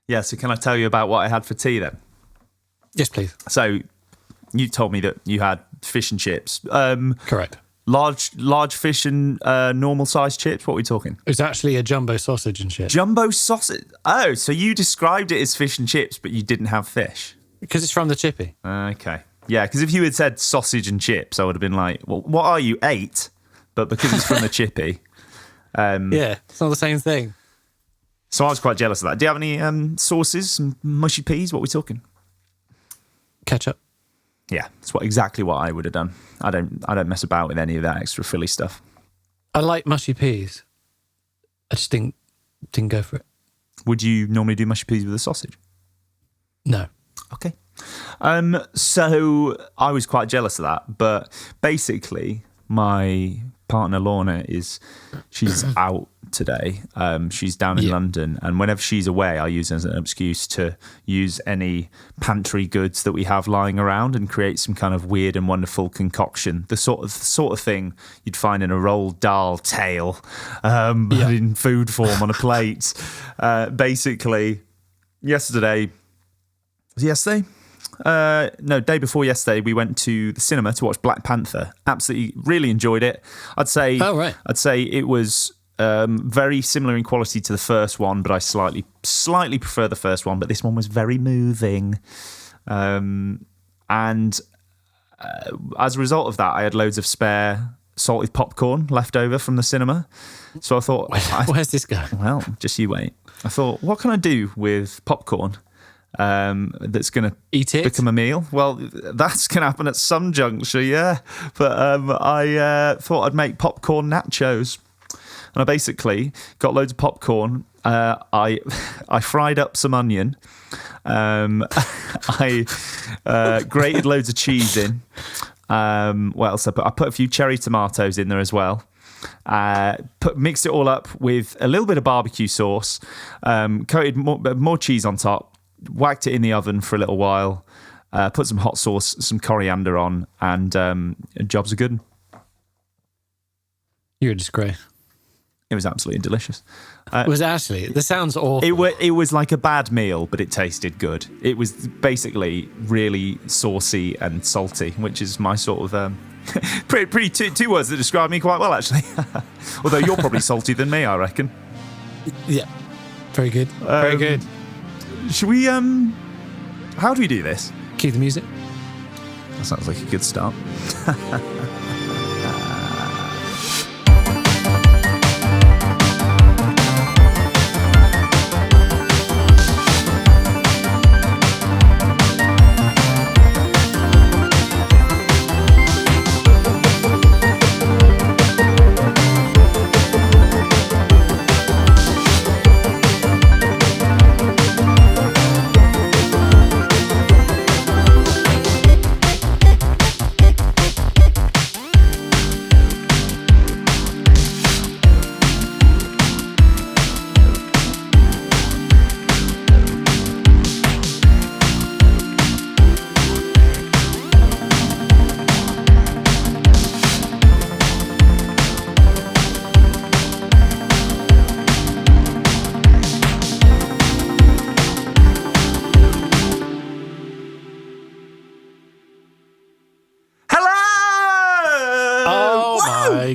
Yeah, so can I tell you about what I had for tea then? Yes, please. So you told me that you had fish and chips. Correct. Large fish and normal sized chips. What are we talking? It's actually a jumbo sausage and shit. Jumbo sausage. Oh, so you described it as fish and chips, but you didn't have fish. Because it's from the chippy. Okay. Yeah, because if you had said sausage and chips, I would have been like, well, what are you, 8? But because it's from the chippy. Yeah, it's not the same thing. So I was quite jealous of that. Do you have any sauces, some mushy peas? What are we talking? Ketchup. Yeah, it's exactly what I would have done. I don't mess about with any of that extra Philly stuff. I like mushy peas. I just didn't go for it. Would you normally do mushy peas with a sausage? No. Okay. So I was quite jealous of that, but basically my partner Lorna she's out today. She's down in London, and whenever she's away, I use it as an excuse to use any pantry goods that we have lying around and create some kind of weird and wonderful concoction. The sort of thing you'd find in a rolled dal tail, but in food form on a plate. Basically, yesterday. Was it yesterday? No, day before yesterday, we went to the cinema to watch Black Panther. Absolutely, really enjoyed it. I'd say it was very similar in quality to the first one, but I slightly prefer the first one. But this one was very moving, and as a result of that, I had loads of spare salted popcorn left over from the cinema. So I thought, where's this going? Well, just you wait. I thought, what can I do with popcorn? That's going to become a meal. Well, that's going to happen at some juncture, yeah. But I thought I'd make popcorn nachos, and I basically got loads of popcorn. I fried up some onion. I grated loads of cheese in. What else? I put a few cherry tomatoes in there as well. Mixed it all up with a little bit of barbecue sauce. Coated more cheese on top. Whacked it in the oven for a little while, put some hot sauce, some coriander on, and jobs are good. You're a disgrace. It was absolutely delicious. Was it actually? This sounds awful. It was like a bad meal, but it tasted good. It was basically really saucy and salty, which is my sort of pretty two words that describe me quite well, actually. Although you're probably salty than me, I reckon. Yeah, very good. Very good. Should we, how do we do this? Cue the music. That sounds like a good start.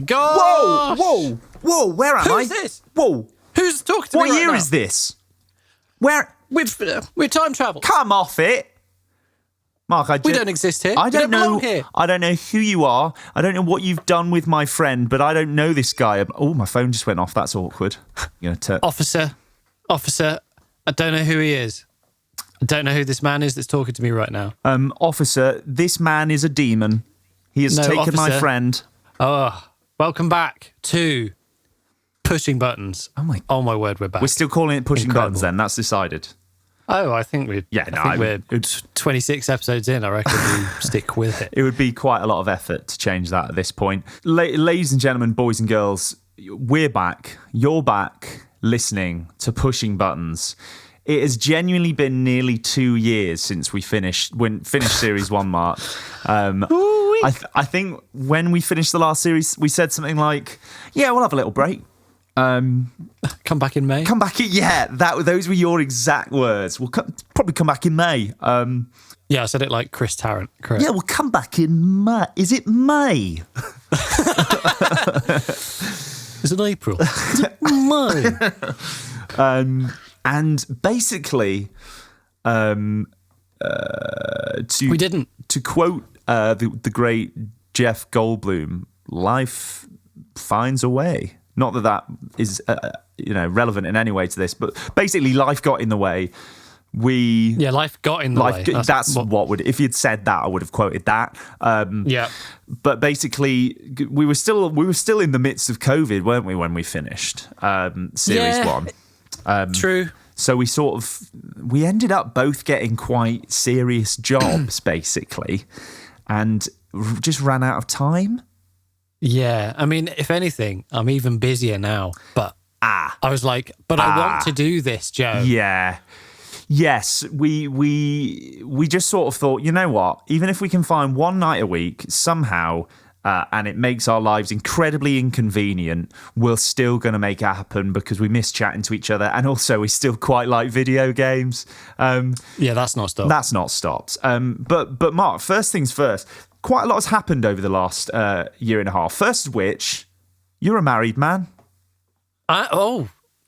God! Whoa! Where am I? Who's this? Whoa! Who's talking to me What right year now? is this? Where? We're time travel. Come off it, Mark. We don't exist here. I We don't know. belong here. I don't know who you are. I don't know what you've done with my friend, but I don't know this guy. Oh, my phone just went off. That's awkward. You're gonna Officer, I don't know who he is. I don't know who this man is that's talking to me right now. Officer, this man is a demon. He has taken my friend. Oh, welcome back to Pushing Buttons. Oh my word, we're back. We're still calling it Pushing Incredible. Buttons then. That's decided. Oh, I think we're 26 episodes in. I reckon we stick with it. It would be quite a lot of effort to change that at this point. Ladies and gentlemen, boys and girls, we're back. You're back listening to Pushing Buttons. It has genuinely been nearly 2 years since we finished Series 1, Mark. I think when we finished the last series, we said something like, yeah, we'll have a little break. Come back in May. Come back in, yeah. Those were your exact words. We'll probably come back in May. Yeah, I said it like Chris Tarrant. Correct. Yeah, we'll come back in May. Is it May? Is it April? Is it May? And basically, we didn't. To quote the great Jeff Goldblum, life finds a way. Not that is relevant in any way to this, but basically, life got in the way. Life got in the way. That's what would, if you'd said that, I would have quoted that. But basically, we were still in the midst of COVID, weren't we, when we finished series 1? True. So we ended up both getting quite serious jobs, basically, and just ran out of time. Yeah, I mean, if anything, I'm even busier now. But I was like, I want to do this, Joe. Yeah. Yes, we just sort of thought, you know what? Even if we can find one night a week somehow, and it makes our lives incredibly inconvenient, we're still going to make it happen because we miss chatting to each other, and also we still quite like video games. That's not stopped. That's not stopped. But Mark, first things first. Quite a lot has happened over the last year and a half. First of which, you're a married man.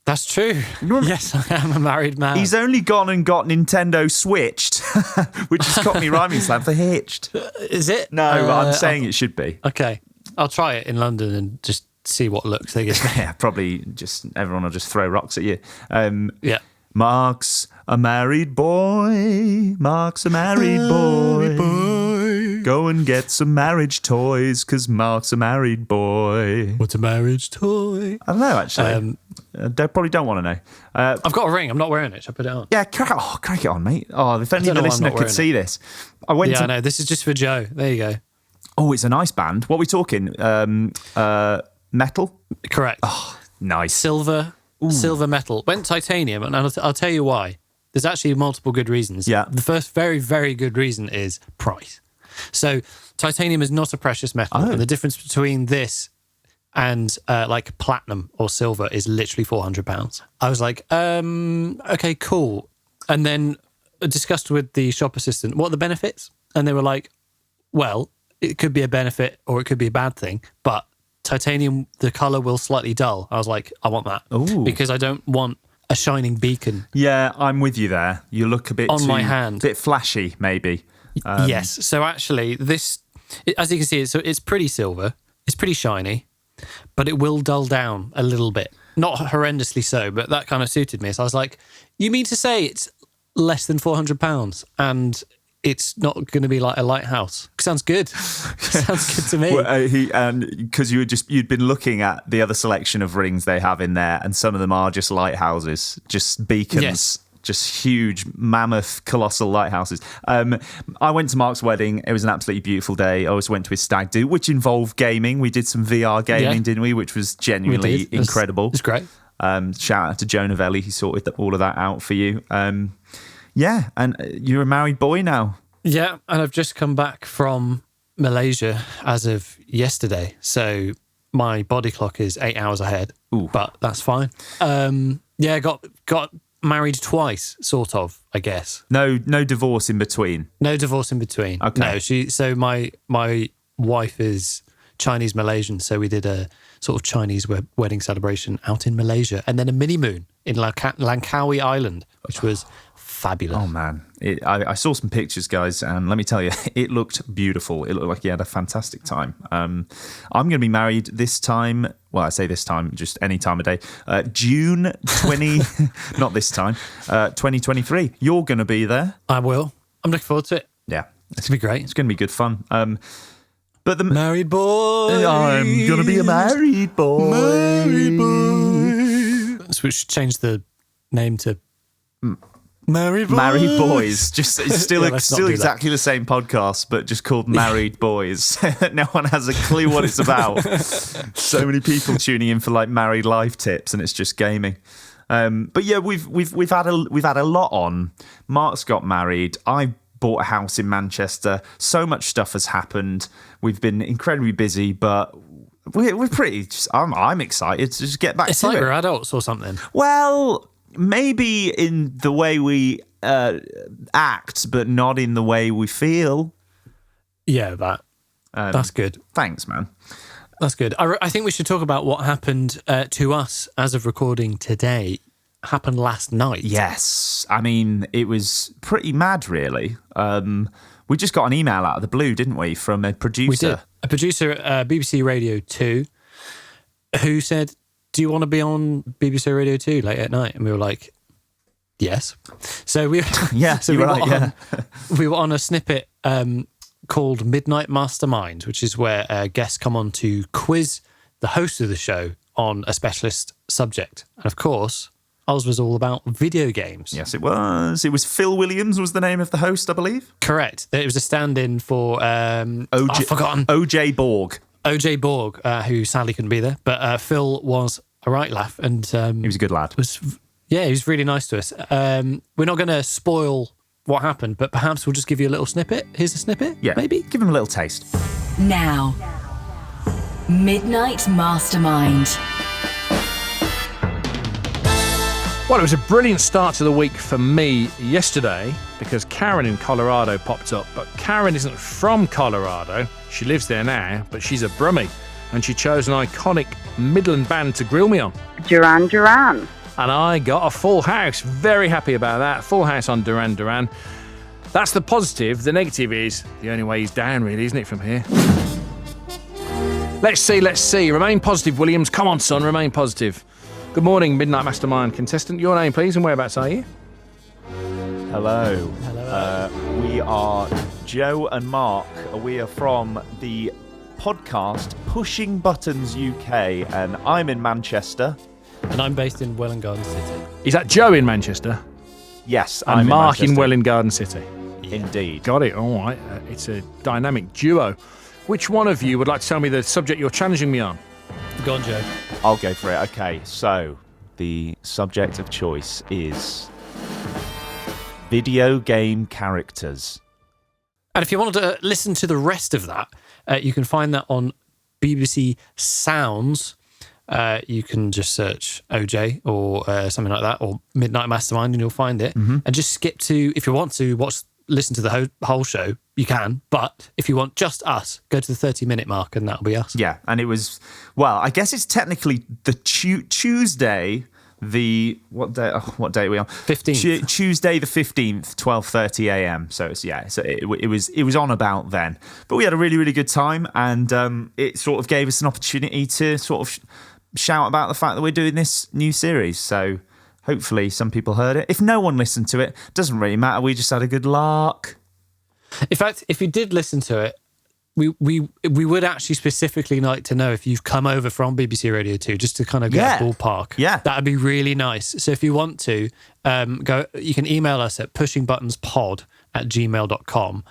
That's true. Yes, I am a married man. He's only gone and got Nintendo Switched, which is Cockney rhyming slang for hitched. Is it? No, I'm saying it should be. Okay. I'll try it in London and just see what looks they give me. Yeah, probably just everyone will just throw rocks at you. Yeah. Mark's a married boy. Mark's a married boy. Go and get some marriage toys, because Mark's a married boy. What's a marriage toy? I don't know, actually. They probably don't want to know. I've got a ring. I'm not wearing it. Shall I put it on? Yeah, crack it on, mate. Oh, if only the listener could see this. I know. This is just for Joe. There you go. Oh, it's a nice band. What are we talking? Metal? Correct. Oh, nice. Silver metal. Went titanium, and I'll tell you why. There's actually multiple good reasons. Yeah. The first very, very good reason is price. So titanium is not a precious metal. And the difference between this and like platinum or silver is literally £400. I was like, okay, cool. And then I discussed with the shop assistant, what are the benefits? And they were like, well, it could be a benefit or it could be a bad thing, but titanium, the colour will slightly dull. I was like, I want that. Ooh. Because I don't want a shining beacon. Yeah, I'm with you there. You look a bit on my hand. A bit flashy, maybe. Yes. So actually, this, as you can see, it's pretty silver. It's pretty shiny, but it will dull down a little bit. Not horrendously so, but that kind of suited me. So I was like, you mean to say it's less than £400 and it's not going to be like a lighthouse? Sounds good. Sounds good to me. Well, because you'd been looking at the other selection of rings they have in there, and some of them are just lighthouses, just beacons. Yes. Just huge, mammoth, colossal lighthouses. I went to Mark's wedding. It was an absolutely beautiful day. I also went to his stag do, which involved gaming. We did some VR gaming, didn't we? Which was genuinely incredible. It was great. Shout out to Joe Novelli. He sorted all of that out for you. Yeah, and you're a married boy now. Yeah, and I've just come back from Malaysia as of yesterday. So my body clock is 8 hours ahead. Ooh. But that's fine. Yeah, got married twice, sort of, I guess. No divorce in between. No divorce in between. Okay. No, my wife is Chinese Malaysian, so we did a sort of Chinese wedding celebration out in Malaysia, and then a mini moon in Langkawi Island, which was fabulous. Oh man, I saw some pictures, guys, and let me tell you, it looked beautiful. It looked like you had a fantastic time. I'm going to be married this time. Well, I say this time, just any time of day. June 20, not this time, 2023. You're going to be there. I will. I'm looking forward to it. Yeah. It's going to be great. It's going to be good fun. But the married boy. I'm going to be a married boy. Married boy. So we should change the name to Married Boys. Married Boys. Just it's still Yeah, still exactly the same podcast, but just called Married Boys. No one has a clue what it's about. So many people tuning in for like married life tips, and it's just gaming. But yeah, we've had a lot on. Mark's got married. I bought a house in Manchester. So much stuff has happened. We've been incredibly busy, but we're pretty. I'm excited to just get back It's to like it. we're adults or something. Well, maybe in the way we act, but not in the way we feel. Yeah, that's good. Thanks, man. That's good. I think we should talk about what happened to us as of recording today. Happened last night. Yes. I mean, it was pretty mad, really. We just got an email out of the blue, didn't we, from a producer? We did. A producer at BBC Radio 2 who said, do you want to be on BBC Radio 2 late at night? And we were like, yes. So we we were on a snippet called Midnight Mastermind, which is where guests come on to quiz the host of the show on a specialist subject. And of course, ours was all about video games. Yes, it was. It was Phil Williams was the name of the host, I believe. Correct. It was a stand-in for I've forgotten. OJ Borg. OJ Borg, who sadly couldn't be there. But Phil was a right laugh. And he was a good lad. He was really nice to us. We're not going to spoil what happened, but perhaps we'll just give you a little snippet. Here's a snippet, maybe? Give him a little taste. Now, Midnight Mastermind. Well, it was a brilliant start to the week for me yesterday because Karen in Colorado popped up. But Karen isn't from Colorado. She lives there now, but she's a Brummie. And she chose an iconic Midland band to grill me on. Duran Duran. And I got a full house. Very happy about that. Full house on Duran Duran. That's the positive. The negative is the only way he's down, really, isn't it, from here? Let's see. Remain positive, Williams. Come on, son, remain positive. Good morning, Midnight Mastermind contestant. Your name, please, and whereabouts are you? Hello. We are Joe and Mark. We are from the podcast Pushing Buttons UK, and I'm in Manchester. And I'm based in Welwyn Garden City. Is that Joe in Manchester? Yes, and I'm Mark in in Welwyn Garden City. Yeah. Indeed. Got it. All right. It's a dynamic duo. Which one of you would like to tell me the subject you're challenging me on? Go on, Joe. I'll go for it. Okay, so the subject of choice is video game characters. And if you wanted to listen to the rest of that, you can find that on BBC Sounds. You can just search OJ or something like that, or Midnight Mastermind, and you'll find it. Mm-hmm. And just skip to, if you want to listen to the whole show, you can. But if you want just us, go to the 30-minute mark, and that'll be us. Yeah, and it was, well, I guess it's technically the Tuesday. What day are we on? 15th. Tuesday the 15th, 12:30 a.m. So it was on about then. But we had a really, really good time, and it sort of gave us an opportunity to sort of shout about the fact that we're doing this new series. So hopefully some people heard it. If no one listened to it, doesn't really matter. We just had a good lark. In fact, if you did listen to it, we would actually specifically like to know if you've come over from BBC Radio 2, just to kind of get a ballpark. Yeah. That'd be really nice. So if you want to, go, you can email us at pushingbuttonspod@gmail.com,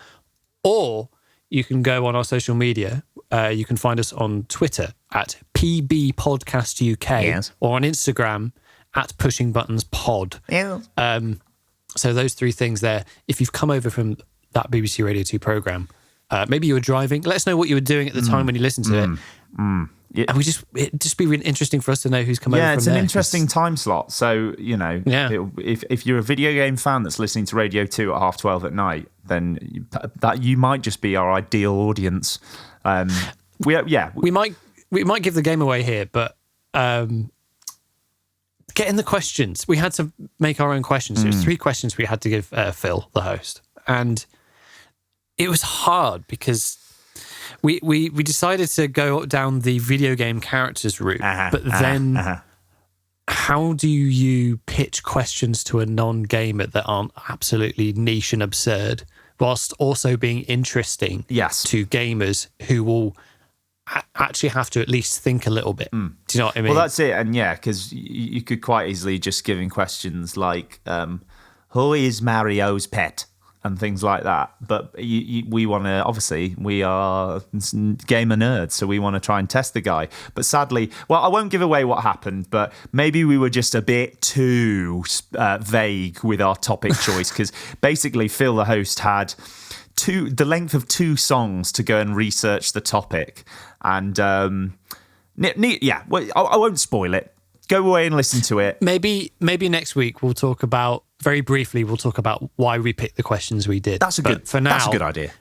or you can go on our social media. You can find us on Twitter at PBPodcastUK, yes, or on Instagram at pushingbuttonspod. Yeah. So those three things there. If you've come over from that BBC Radio 2 programme, maybe you were driving. Let us know what you were doing at the time when you listened to it. Yeah. And it'd just be really interesting for us to know who's come over from there. Yeah, it's an interesting time slot. So, if you're a video game fan that's listening to Radio 2 at 12:30 at night, then that you might just be our ideal audience. We might give the game away here, but get in the questions. We had to make our own questions. There was 3 questions we had to give Phil, the host. And it was hard because we decided to go down the video game characters route, how do you pitch questions to a non-gamer that aren't absolutely niche and absurd, whilst also being interesting to gamers who will actually have to at least think a little bit? Do you know what I mean? Well, that's it. And because you could quite easily just giving questions like, who is Mario's pet? And things like that. But we want to, obviously, we are gamer nerds, so we want to try and test the guy. But sadly, I won't give away what happened, but maybe we were just a bit too vague with our topic choice, because basically Phil, the host, had the length of 2 songs to go and research the topic. And Yeah, well, I won't spoil it. Go away and listen to it. Maybe next week we'll talk about, very briefly, why we picked the questions we did. That's a good idea.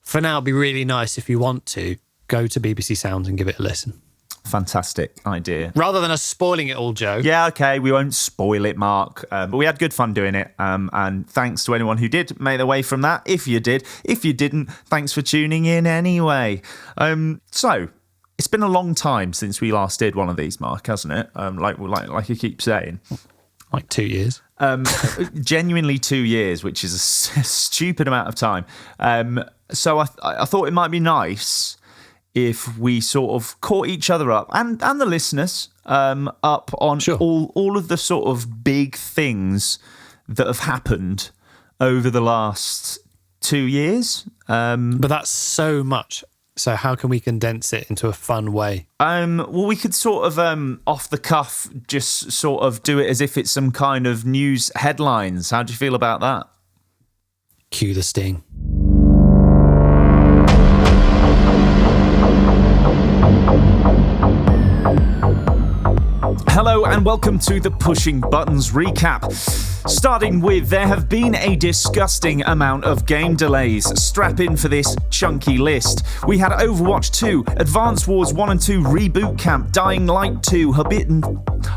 For now, it'd be really nice if you want to go to BBC Sounds and give it a listen. Fantastic idea. Rather than us spoiling it all, Joe. Yeah, okay, we won't spoil it, Mark. But we had good fun doing it. And thanks to anyone who did make their way from that. If you did. If you didn't, thanks for tuning in anyway. So, it's been a long time since we last did one of these, Mark, hasn't it? Like you keep saying. Like 2 years. Genuinely 2 years, which is a stupid amount of time. So I thought it might be nice if we sort of caught each other up and the listeners up on all of the sort of big things that have happened over the last 2 years. But that's so much. So how can we condense it into a fun way? Well, we could sort of off the cuff just sort of do it as if it's some kind of news headlines. How do you feel about that? Cue the sting. Hello and welcome to the Pushing Buttons recap. Starting with, there have been a disgusting amount of game delays. Strap in for this chunky list. We had Overwatch 2, Advance Wars 1 and 2 Reboot Camp, Dying Light 2,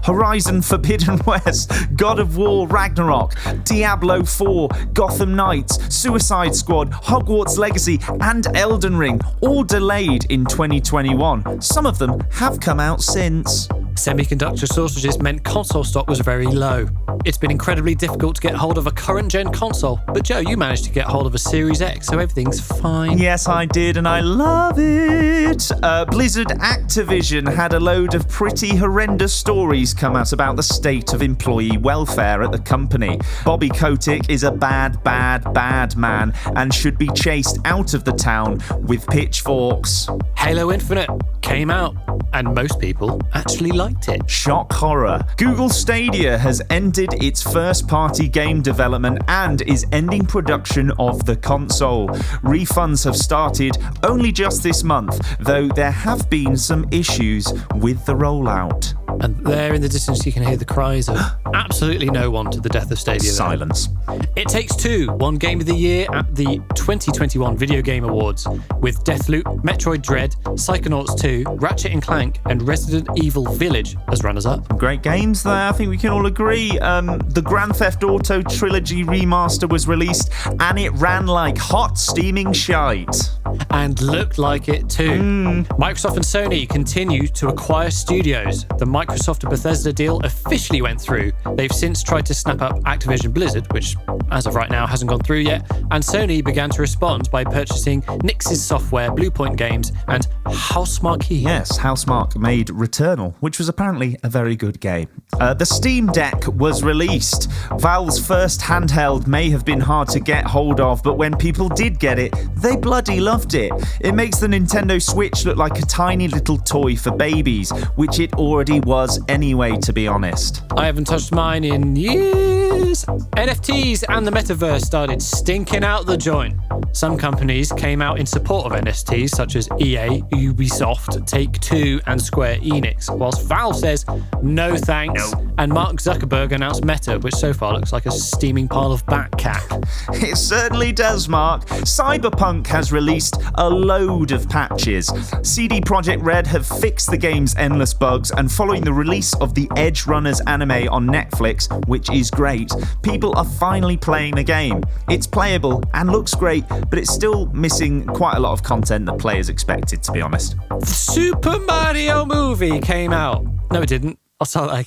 Horizon Forbidden West, God of War Ragnarok, Diablo 4, Gotham Knights, Suicide Squad, Hogwarts Legacy and Elden Ring, all delayed in 2021. Some of them have come out since. Semiconductor shortages meant console stock was very low. It's been incredibly difficult to get hold of a current-gen console, but Joe, you managed to get hold of a Series X, so everything's fine. Yes, I did, and I love it. Blizzard Activision had a load of pretty horrendous stories come out about the state of employee welfare at the company. Bobby Kotick is a bad man and should be chased out of the town with pitchforks. Halo Infinite came out, and most people actually liked it. Shock horror. Google Stadia has ended its first-party game development and is ending production of the console. Refunds have started only just this month, though there have been some issues with the rollout. And there in the distance you can hear the cries of absolutely no one to the death of Stadia. Silence. It Takes Two won Game of the Year at the 2021 Video Game Awards, with Deathloop, Metroid Dread, Psychonauts 2, Ratchet & Clank and Resident Evil Village as runners-up. Great games there, I think we can all agree. The Grand Theft Auto Trilogy remaster was released and it ran like hot steaming shite. And looked like it too. Microsoft and Sony continue to acquire studios. The Microsoft and Bethesda deal officially went through. They've since tried to snap up Activision Blizzard, which as of right now hasn't gone through yet, and Sony began to respond by purchasing Nix's software, Bluepoint Games, and Housemarque. Yes, Housemarque made Returnal, which was apparently a very good game. The Steam Deck was released. Valve's first handheld may have been hard to get hold of, but when people did get it, they bloody loved it. It makes the Nintendo Switch look like a tiny little toy for babies, which it already was anyway, to be honest. I haven't touched mine in years. NFTs and the metaverse started stinking out the joint. Some companies came out in support of NFTs, such as EA, Ubisoft, Take-Two and Square Enix, whilst Valve says no thanks, and Mark Zuckerberg announced Meta, which so far looks like a steaming pile of bat cack. It certainly does, Mark. Cyberpunk has released a load of patches. CD Projekt Red have fixed the game's endless bugs, and following the release of the Edge Runners anime on Netflix, which is great, people are finally playing the game. It's playable and looks great, but it's still missing quite a lot of content that players expected, to be honest. The Super Mario movie came out. No, it didn't. I'll start that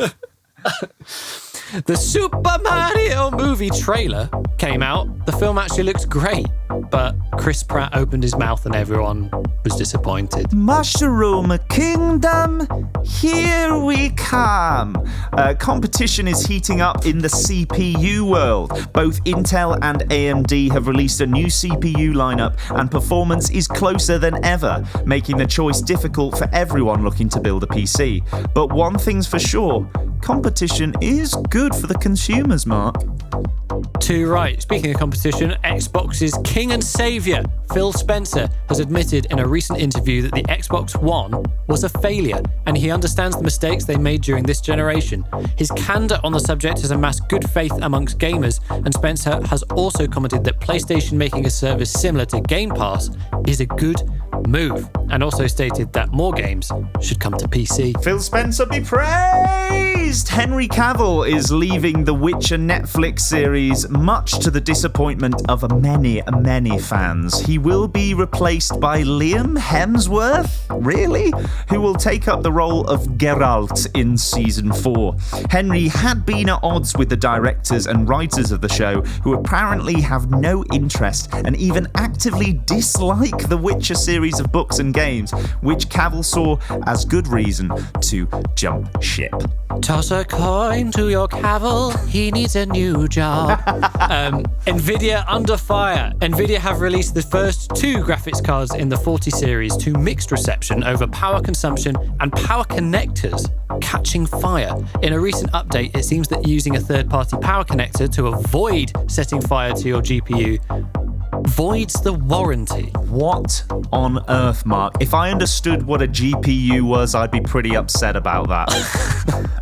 again. The Super Mario movie trailer came out. The film actually looks great, but Chris Pratt opened his mouth and everyone was disappointed. Mushroom Kingdom, here we come. Competition is heating up in the CPU world. Both Intel and AMD have released a new CPU lineup, and performance is closer than ever, making the choice difficult for everyone looking to build a PC. But one thing's for sure, competition is good for the consumers, Mark. Too right. Speaking of competition, Xbox's king and saviour, Phil Spencer, has admitted in a recent interview that the Xbox One was a failure, and he understands the mistakes they made during this generation. His candour on the subject has amassed good faith amongst gamers, and Spencer has also commented that PlayStation making a service similar to Game Pass is a good move, and also stated that more games should come to PC. Phil Spencer be praised! Henry Cavill is leaving the Witcher Netflix series, much to the disappointment of many fans. He will be replaced by Liam Hemsworth, really? Who will take up the role of Geralt in season 4. Henry had been at odds with the directors and writers of the show, who apparently have no interest and even actively dislike the Witcher series of books and games, which Cavill saw as good reason to jump ship. Toss a coin to your Cavill, he needs a new job. Nvidia under fire. Nvidia have released the first 2 graphics cards in the 40 series to mixed reception over power consumption and power connectors catching fire. In a recent update, it seems that using a third-party power connector to avoid setting fire to your GPU voids the warranty. What on earth, Mark? If I understood what a GPU was, I'd be pretty upset about that.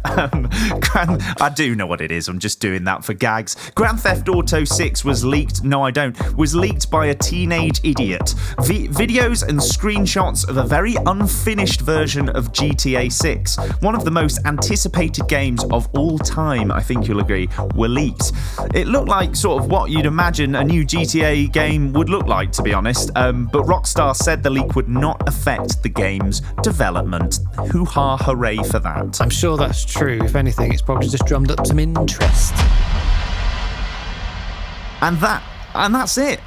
I do know what it is. I'm just doing that for gags. Grand Theft Auto 6 was leaked. No, I don't. Was leaked by a teenage idiot. Videos and screenshots of a very unfinished version of GTA 6, one of the most anticipated games of all time, I think you'll agree, were leaked. It looked like sort of what you'd imagine a new GTA game would look like, to be honest, but Rockstar said the leak would not affect the game's development. Hoo-ha, hooray for that. I'm sure that's true. If anything, it's probably just drummed up some interest. And that's it.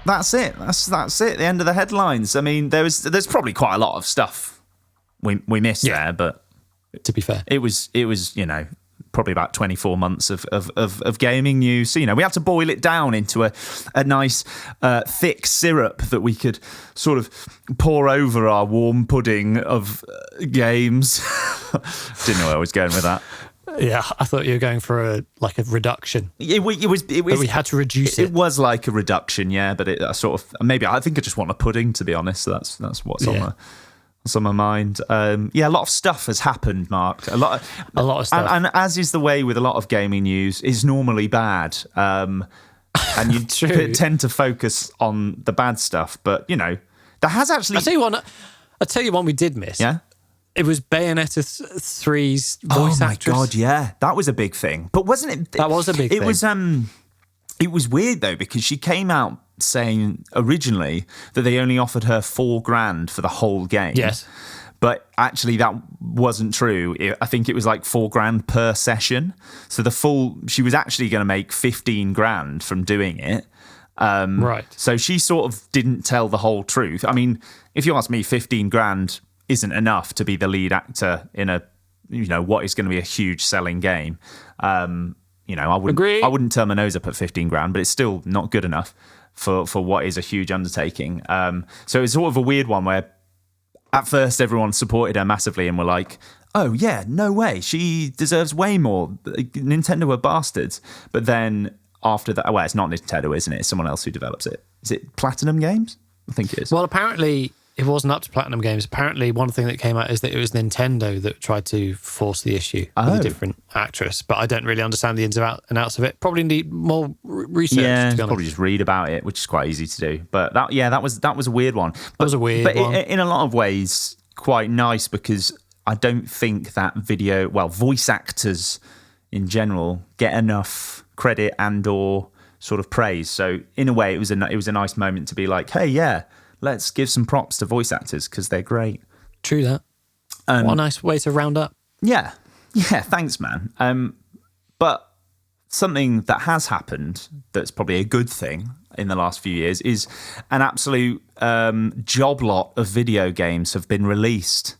That's it. That's it. The end of the headlines. I mean, there's probably quite a lot of stuff we missed there, but to be fair, it was probably about 24 months of gaming news. So, we had to boil it down into a nice thick syrup that we could sort of pour over our warm pudding of games. Didn't know where I was going with that. Yeah, I thought you were going for a reduction. It was. But we had to reduce it. It was like a reduction, yeah. But it sort of I think I just want a pudding, to be honest. So that's what's on my mind. A lot of stuff has happened, Mark. A lot of stuff, and as is the way with a lot of gaming news, is normally bad. And you tend to focus on the bad stuff, but there has actually. I'll tell you one we did miss. Yeah. It was Bayonetta 3's voice actress. Oh my god, yeah, that was a big thing. But wasn't it? That was a big thing. It was weird though, because she came out saying originally that they only offered her $4,000 for the whole game. Yes. But actually that wasn't true. I think it was like $4,000 per session. So she was actually going to make $15,000 from doing it. Right. So she sort of didn't tell the whole truth. I mean, if you ask me, $15,000 isn't enough to be the lead actor in a, what is going to be a huge selling game. I wouldn't turn my nose up at $15,000, but it's still not good enough for what is a huge undertaking. So it's sort of a weird one where at first everyone supported her massively and were like, oh yeah, no way, she deserves way more. Nintendo were bastards. But then after that, well, it's not Nintendo, isn't it? It's someone else who develops it. Is it Platinum Games? I think it is. Well, apparently it wasn't up to Platinum Games. Apparently, one thing that came out is that it was Nintendo that tried to force the issue with a different actress. But I don't really understand the ins and outs of it. Probably need more research. Yeah, to be honest. Probably just read about it, which is quite easy to do. But that was a weird one. That was a weird one. But in a lot of ways, quite nice, because I don't think that voice actors in general get enough credit and or sort of praise. So in a way, it was a nice moment to be like, hey, yeah, let's give some props to voice actors because they're great. True that. What a nice way to round up. Yeah, thanks, man. But something that has happened that's probably a good thing in the last few years is an absolute job lot of video games have been released.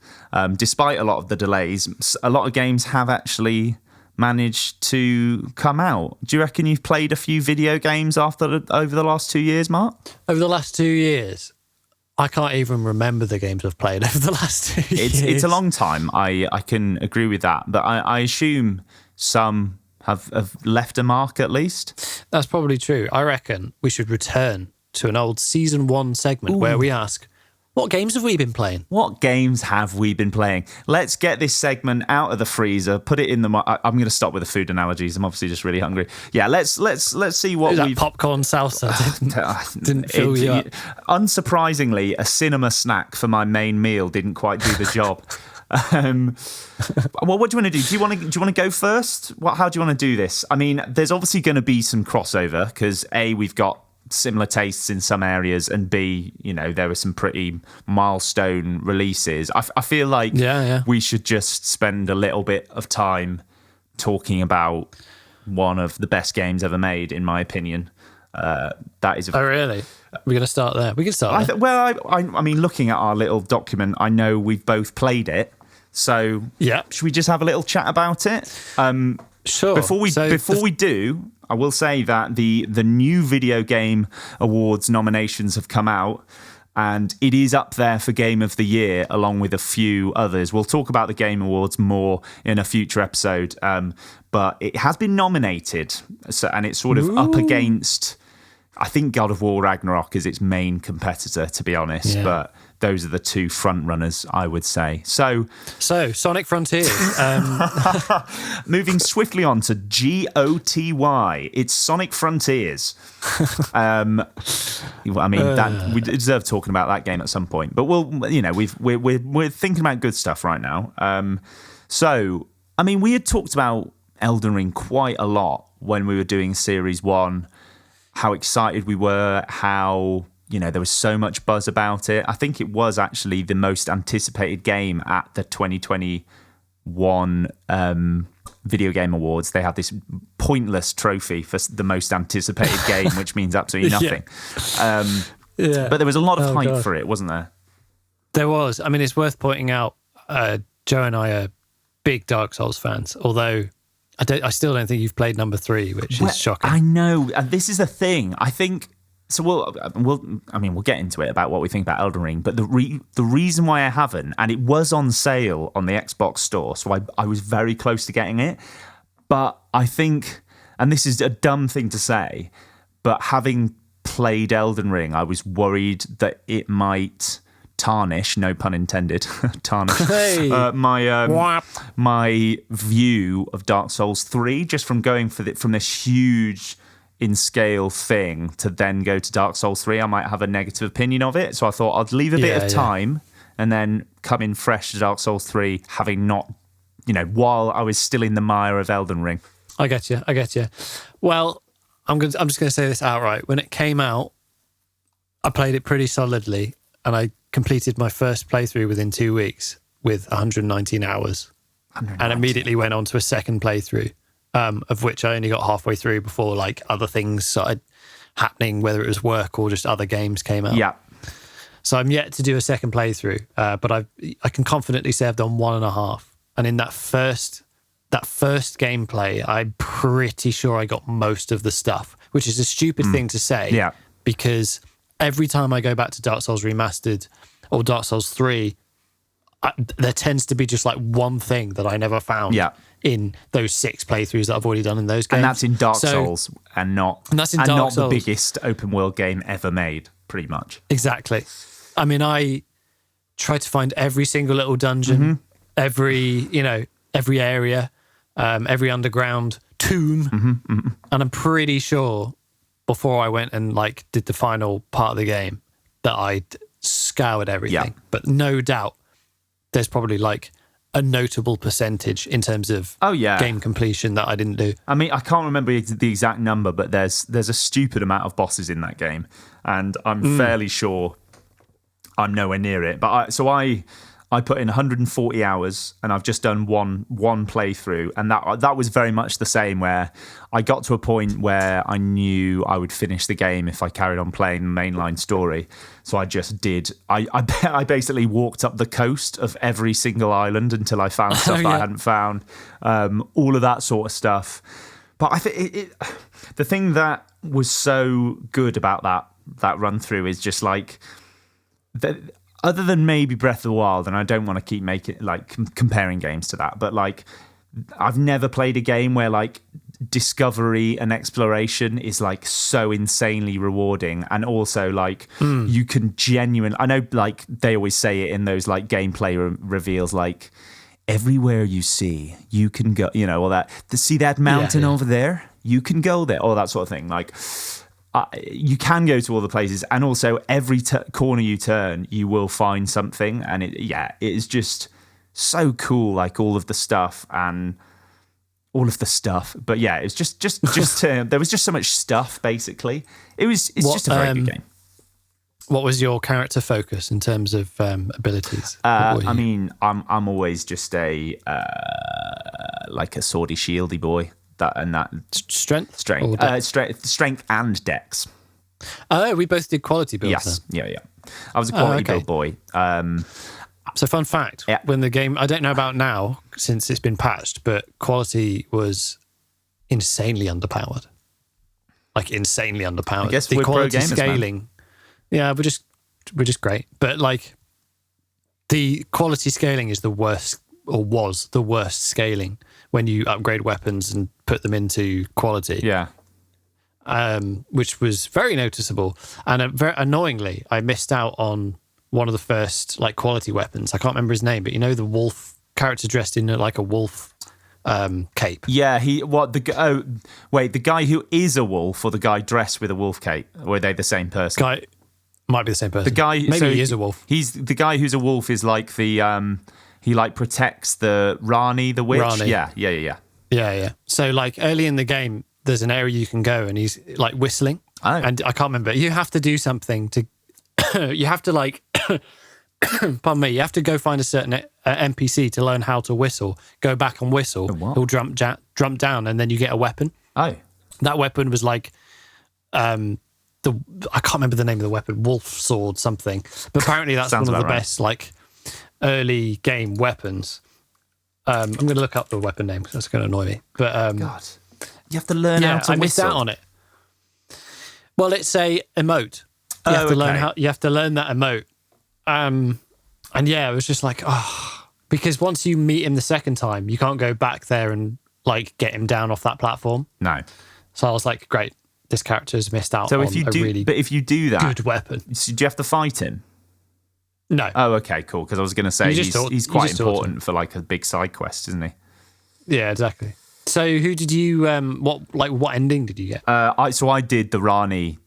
Despite a lot of the delays, a lot of games have actually managed to come out. Do you reckon you've played a few video games over the last 2 years, Mark? Over the last 2 years? I can't even remember the games I've played over the last 2 years. It's a long time. I can agree with that. But I assume some have left a mark at least. That's probably true. I reckon we should return to an old season 1 segment where we ask, what games have we been playing? What games have we been playing? Let's get this segment out of the freezer, put it in the... I'm going to stop with the food analogies. I'm obviously just really hungry. Yeah, let's see what That we've... popcorn salsa didn't fill you up. Unsurprisingly, a cinema snack for my main meal didn't quite do the job. Well, what do you want to do? Do you want to go first? How do you want to do this? I mean, there's obviously going to be some crossover because A, we've got similar tastes in some areas, and B, there were some pretty milestone releases. I feel like we should just spend a little bit of time talking about one of the best games ever made, in my opinion. That is. Oh, really? We're going to start there. We can start there. I mean, looking at our little document, I know we've both played it. So should we just have a little chat about it? Sure. Before we do, I will say that the new Video Game Awards nominations have come out, and it is up there for Game of the Year, along with a few others. We'll talk about the Game Awards more in a future episode, but it has been nominated, and it's sort of up against... I think God of War Ragnarok is its main competitor, to be honest, but those are the two front runners, I would say. So Sonic Frontiers. Moving swiftly on to GOTY. It's Sonic Frontiers. I mean, we deserve talking about that game at some point. But we're thinking about good stuff right now. So, I mean, we had talked about Elden Ring quite a lot when we were doing Series 1. How excited we were, how, there was so much buzz about it. I think it was actually the most anticipated game at the 2021 Video Game Awards. They had this pointless trophy for the most anticipated game, which means absolutely nothing. But there was a lot of hype for it, wasn't there? There was. I mean, it's worth pointing out, Joe and I are big Dark Souls fans, although... I still don't think you've played number 3, which is shocking. I know, and this is the thing. I think so. We'll get into it about what we think about Elden Ring, but the reason why I haven't, and it was on sale on the Xbox store, so I was very close to getting it. But I think, and this is a dumb thing to say, but having played Elden Ring, I was worried that it might tarnish, no pun intended, tarnish my view of Dark Souls 3, just from going from this huge in scale thing to then go to Dark Souls 3. I might have a negative opinion of it, so I thought I'd leave a bit of time and then come in fresh to Dark Souls 3, having not, while I was still in the mire of Elden Ring. I get you. Well, I'm just going to say this outright. When it came out, I played it pretty solidly, and I completed my first playthrough within 2 weeks with 119 hours. And immediately went on to a second playthrough, of which I only got halfway through before other things started happening, whether it was work or just other games came out. Yeah. So I'm yet to do a second playthrough, but I can confidently say I've done 1.5. And in that first gameplay, I'm pretty sure I got most of the stuff, which is a stupid thing to say, because every time I go back to Dark Souls Remastered or Dark Souls 3, there tends to be just one thing that I never found in those 6 playthroughs that I've already done in those games. And that's in Dark Souls and not the biggest open world game ever made, pretty much. Exactly. I mean, I tried to find every single little dungeon, every area, every underground tomb, and I'm pretty sure before I went and did the final part of the game that I'd scoured everything. But no doubt there's probably a notable percentage in terms of game completion that I didn't do. I mean, I can't remember the exact number, but there's a stupid amount of bosses in that game, and I'm fairly sure I'm nowhere near it. But I put in 140 hours, and I've just done one playthrough, and that was very much the same, where I got to a point where I knew I would finish the game if I carried on playing the mainline story. So I just did. I basically walked up the coast of every single island until I found stuff that I hadn't found, all of that sort of stuff. But I think the thing that was so good about that run through is just that. Other than maybe Breath of the Wild, and I don't want to keep making comparing games to that, but I've never played a game where discovery and exploration is like so insanely rewarding, and also like you can genuinely, I know like they always say it in those like gameplay reveals, like everywhere you see you can go, you know, or that to see that mountain over there, you can go there, all that sort of thing. Like you can go to all the places, and also every corner you turn you will find something, and it is just so cool, like all of the stuff. But yeah, it's just there was just so much stuff. Basically, it's just a very good game. What was your character focus in terms of abilities? I mean, I'm always just a like a swordy shieldy boy. That strength and dex. Oh, we both did quality builds. Yes, yeah. I was a quality build boy. So fun fact, when the game, I don't know about now since it's been patched, but quality was insanely underpowered. Like insanely underpowered. I guess the we're quality pro gamers, scaling. Man. Yeah, we're just great. But like the quality scaling is the worst, or was the worst scaling when you upgrade weapons and put them into quality. Yeah. Which was very noticeable. And very annoyingly, I missed out on one of the first like quality weapons. I can't remember his name, but you know the wolf character dressed in like a wolf cape. Yeah, the guy who is a wolf, or the guy dressed with a wolf cape? Were they the same person? Guy might be the same person. The guy, maybe he is a wolf. He's the guy who's a wolf. Is like the he like protects the Rani, the witch. Rani. Yeah. So like early in the game, there's an area you can go, and he's like whistling. Oh. And I can't remember. You have to do something to. You have to like. Pardon me. You have to go find a certain NPC to learn how to whistle. Go back and whistle. Oh, what? He'll jump down, and then you get a weapon. Oh. That weapon was like, I can't remember the name of the weapon. Wolf sword something. But apparently that's one of the best like early game weapons. I'm going to look up the weapon name because that's going to annoy me. But God, you have to learn how to whistle. I missed out on it. Well, it's a emote. You have to learn you have to learn that emote. And yeah, it was just like, because once you meet him the second time, you can't go back there and like get him down off that platform. No. So I was like, great, this character's missed out. So on if you do that, good weapon. Do you have to fight him? No. Oh, okay, cool. Because I was going to say he's quite important for like a big side quest, isn't he? Yeah, exactly. So who did you? What ending did you get? I did the Rani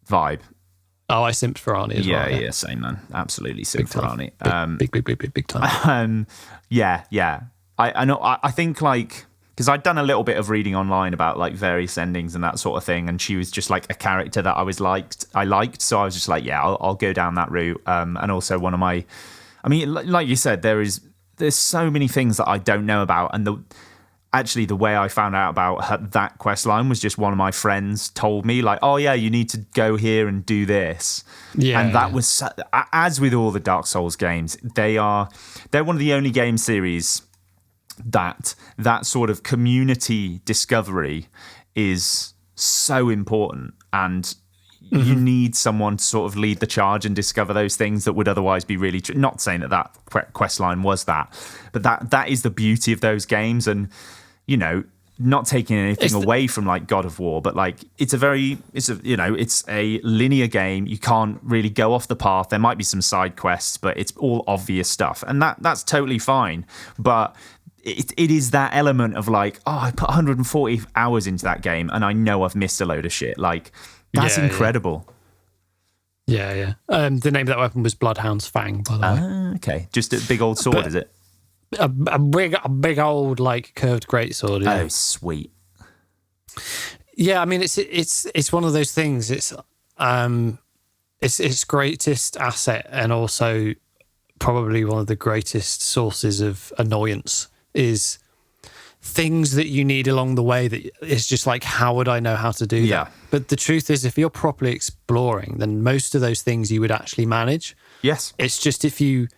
vibe. Oh, I simped for Rani as well. Yeah, same man. Absolutely simped for Rani. Big time. Yeah. I know. I think like, because I'd done a little bit of reading online about like various endings and that sort of thing, and she was just like a character that I liked, so I was just like, yeah, I'll go down that route. And also one of my, I mean, like you said, there's so many things that I don't know about, and the way I found out about that quest line was just one of my friends told me, like, oh yeah, you need to go here and do this. Yeah, and that was, as with all the Dark Souls games, they're one of the only game series that sort of community discovery is so important, and you need someone to sort of lead the charge and discover those things that would otherwise be really not saying that quest line was that, but that is the beauty of those games. And you know, not taking anything away from like God of War, but like it's a linear game. You can't really go off the path. There might be some side quests, but it's all obvious stuff, and that's totally fine. But it is that element of like, I put 140 hours into that game and I know I've missed a load of shit. Like, that's incredible. Yeah. The name of that weapon was Bloodhound's Fang, by the way. Okay. Just a big old sword, is it? A big old like curved greatsword. Yeah. Oh, sweet. Yeah, I mean it's one of those things. It's its greatest asset, and also probably one of the greatest sources of annoyance is things that you need along the way that it's just like, how would I know how to do that? But the truth is, if you're properly exploring, then most of those things you would actually manage. Yes. It's just if you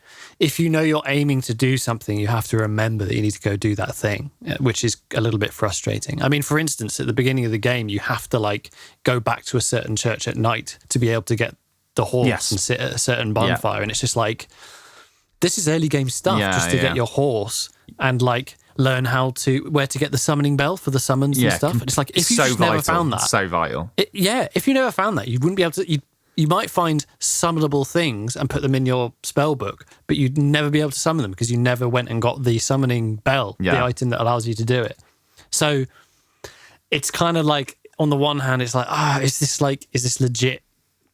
know you're aiming to do something, you have to remember that you need to go do that thing, which is a little bit frustrating. I mean, for instance, at the beginning of the game, you have to like go back to a certain church at night to be able to get the horse and sit at a certain bonfire. And it's just like, this is early game stuff just to get your horse. And like, learn where to get the summoning bell for the summons and stuff. And it's like, if you just never found that. So vital. If you never found that, you wouldn't be able to... You might find summonable things and put them in your spell book, but you'd never be able to summon them because you never went and got the summoning bell, the item that allows you to do it. So it's kind of like, on the one hand, it's like, is this legit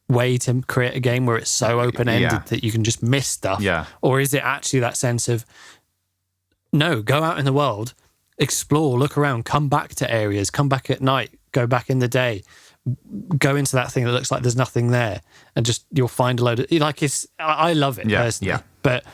way to create a game where it's so open-ended that you can just miss stuff? Yeah. Or is it actually that sense of, no, go out in the world, explore, look around, come back to areas, come back at night, go back in the day, go into that thing that looks like there's nothing there, and just you'll find a load of I love it personally. Yeah. But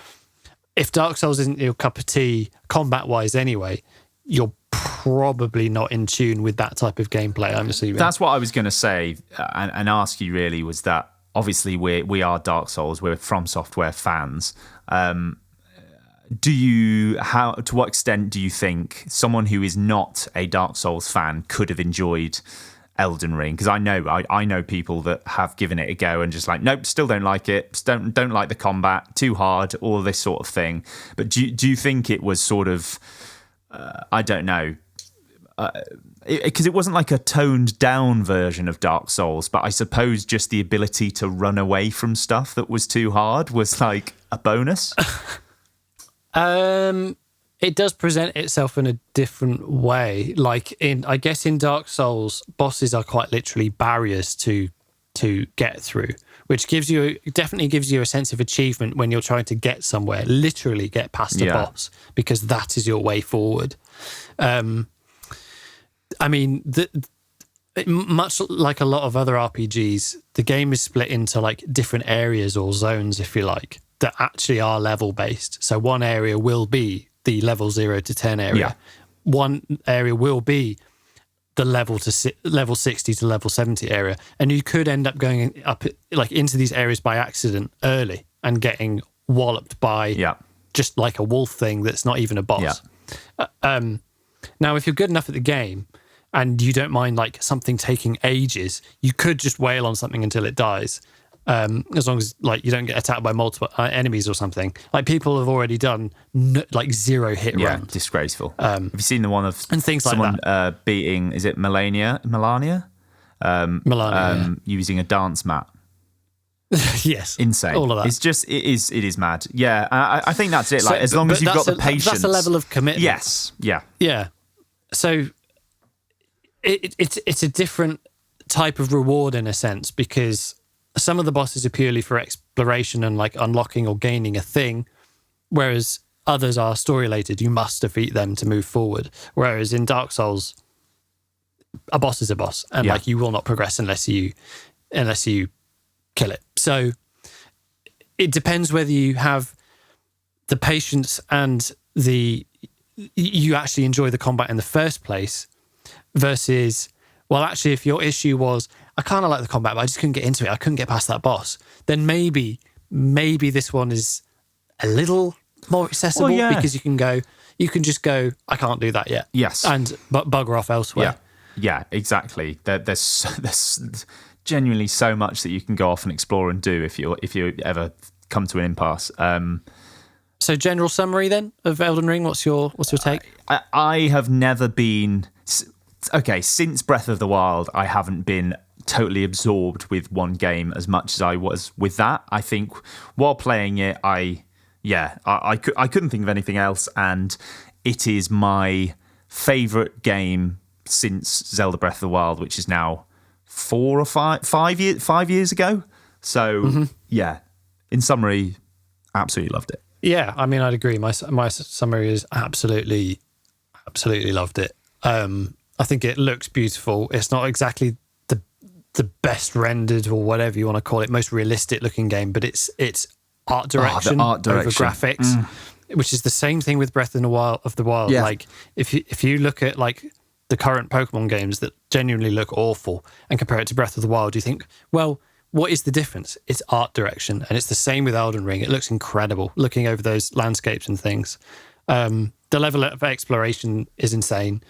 if Dark Souls isn't your cup of tea combat wise anyway, you're probably not in tune with that type of gameplay, I'm assuming. That's what I was going to say and ask you really, was that obviously we are Dark Souls, we're From Software fans. To what extent do you think someone who is not a Dark Souls fan could have enjoyed Elden Ring? Because I know people that have given it a go and just like, nope, still don't like it, don't like the combat, too hard, all this sort of thing. But do you think it was sort of, I don't know, because it wasn't like a toned down version of Dark Souls, but I suppose just the ability to run away from stuff that was too hard was like a bonus? It does present itself in a different way. Like I guess in Dark Souls, bosses are quite literally barriers to get through, which definitely gives you a sense of achievement when you're trying to get somewhere, literally get past a boss, because that is your way forward. I mean, much like a lot of other RPGs, the game is split into like different areas or zones, if you like, that actually are level based. So one area will be the level 0 to 10 area. Yeah. One area will be the level 60 to level 70 area. And you could end up going up like into these areas by accident early and getting walloped by just like a wolf thing that's not even a boss. Yeah. Now, if you're good enough at the game and you don't mind like something taking ages, you could just wail on something until it dies. As long as like you don't get attacked by multiple enemies or something. Like people have already done like 0 hit rounds. Disgraceful. Have you seen the one of and things someone like that? Beating, is it Melania? Using a dance mat. Yes, insane. All of that. It's just it is mad. Yeah, I think that's it. Like as long as you've got the patience, that's a level of commitment. Yes. Yeah. Yeah. So it's a different type of reward in a sense, because some of the bosses are purely for exploration and like unlocking or gaining a thing, whereas others are story related. You must defeat them to move forward. Whereas in Dark Souls, a boss is a boss, and like you will not progress unless you kill it. So it depends whether you have the patience and you actually enjoy the combat in the first place, versus, well, actually, if your issue was, I kind of like the combat, but I just couldn't get into it, I couldn't get past that boss, then maybe this one is a little more accessible, because you can just go, I can't do that yet. Yes. And bugger off elsewhere. Yeah, exactly. There's genuinely so much that you can go off and explore and do if you ever come to an impasse. So general summary then of Elden Ring, what's your take? I have never been... Okay, since Breath of the Wild, I haven't been totally absorbed with one game as much as I was with that. I think while playing it, I couldn't think of anything else, and it is my favourite game since Zelda Breath of the Wild, which is now 5 years ago. So in summary, absolutely loved it. Yeah, I mean, I'd agree. My summary is absolutely loved it. I think it looks beautiful. It's not exactly the best rendered or whatever you want to call it, most realistic looking game, but it's art direction, over graphics, which is the same thing with Breath of the Wild. Yeah. Like if you look at like the current Pokemon games that genuinely look awful and compare it to Breath of the Wild, you think, well, what is the difference? It's art direction, and it's the same with Elden Ring. It looks incredible looking over those landscapes and things. The level of exploration is insane.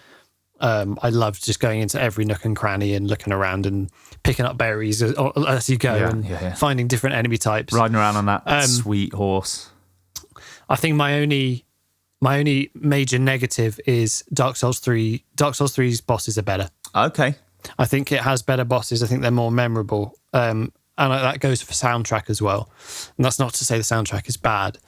I love just going into every nook and cranny and looking around and picking up berries as you go, finding different enemy types. Riding around on that sweet horse. I think my only My only major negative is Dark Souls 3. Dark Souls 3's bosses are better. Okay. I think it has better bosses. I think they're more memorable. And that goes for soundtrack as well. And that's not to say the soundtrack is bad.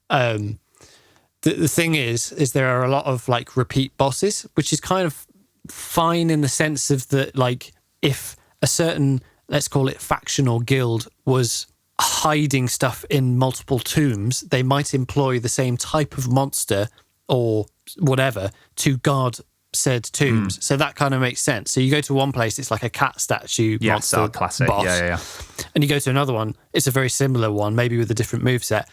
The thing is there are a lot of like repeat bosses, which is kind of fine in the sense of that, like, if a certain, let's call it faction or guild, was hiding stuff in multiple tombs, they might employ the same type of monster or whatever to guard said tombs. So that kind of makes sense. So you go to one place, it's like a cat statue monster classic boss. Yeah. And you go to another one, it's a very similar one, maybe with a different moveset.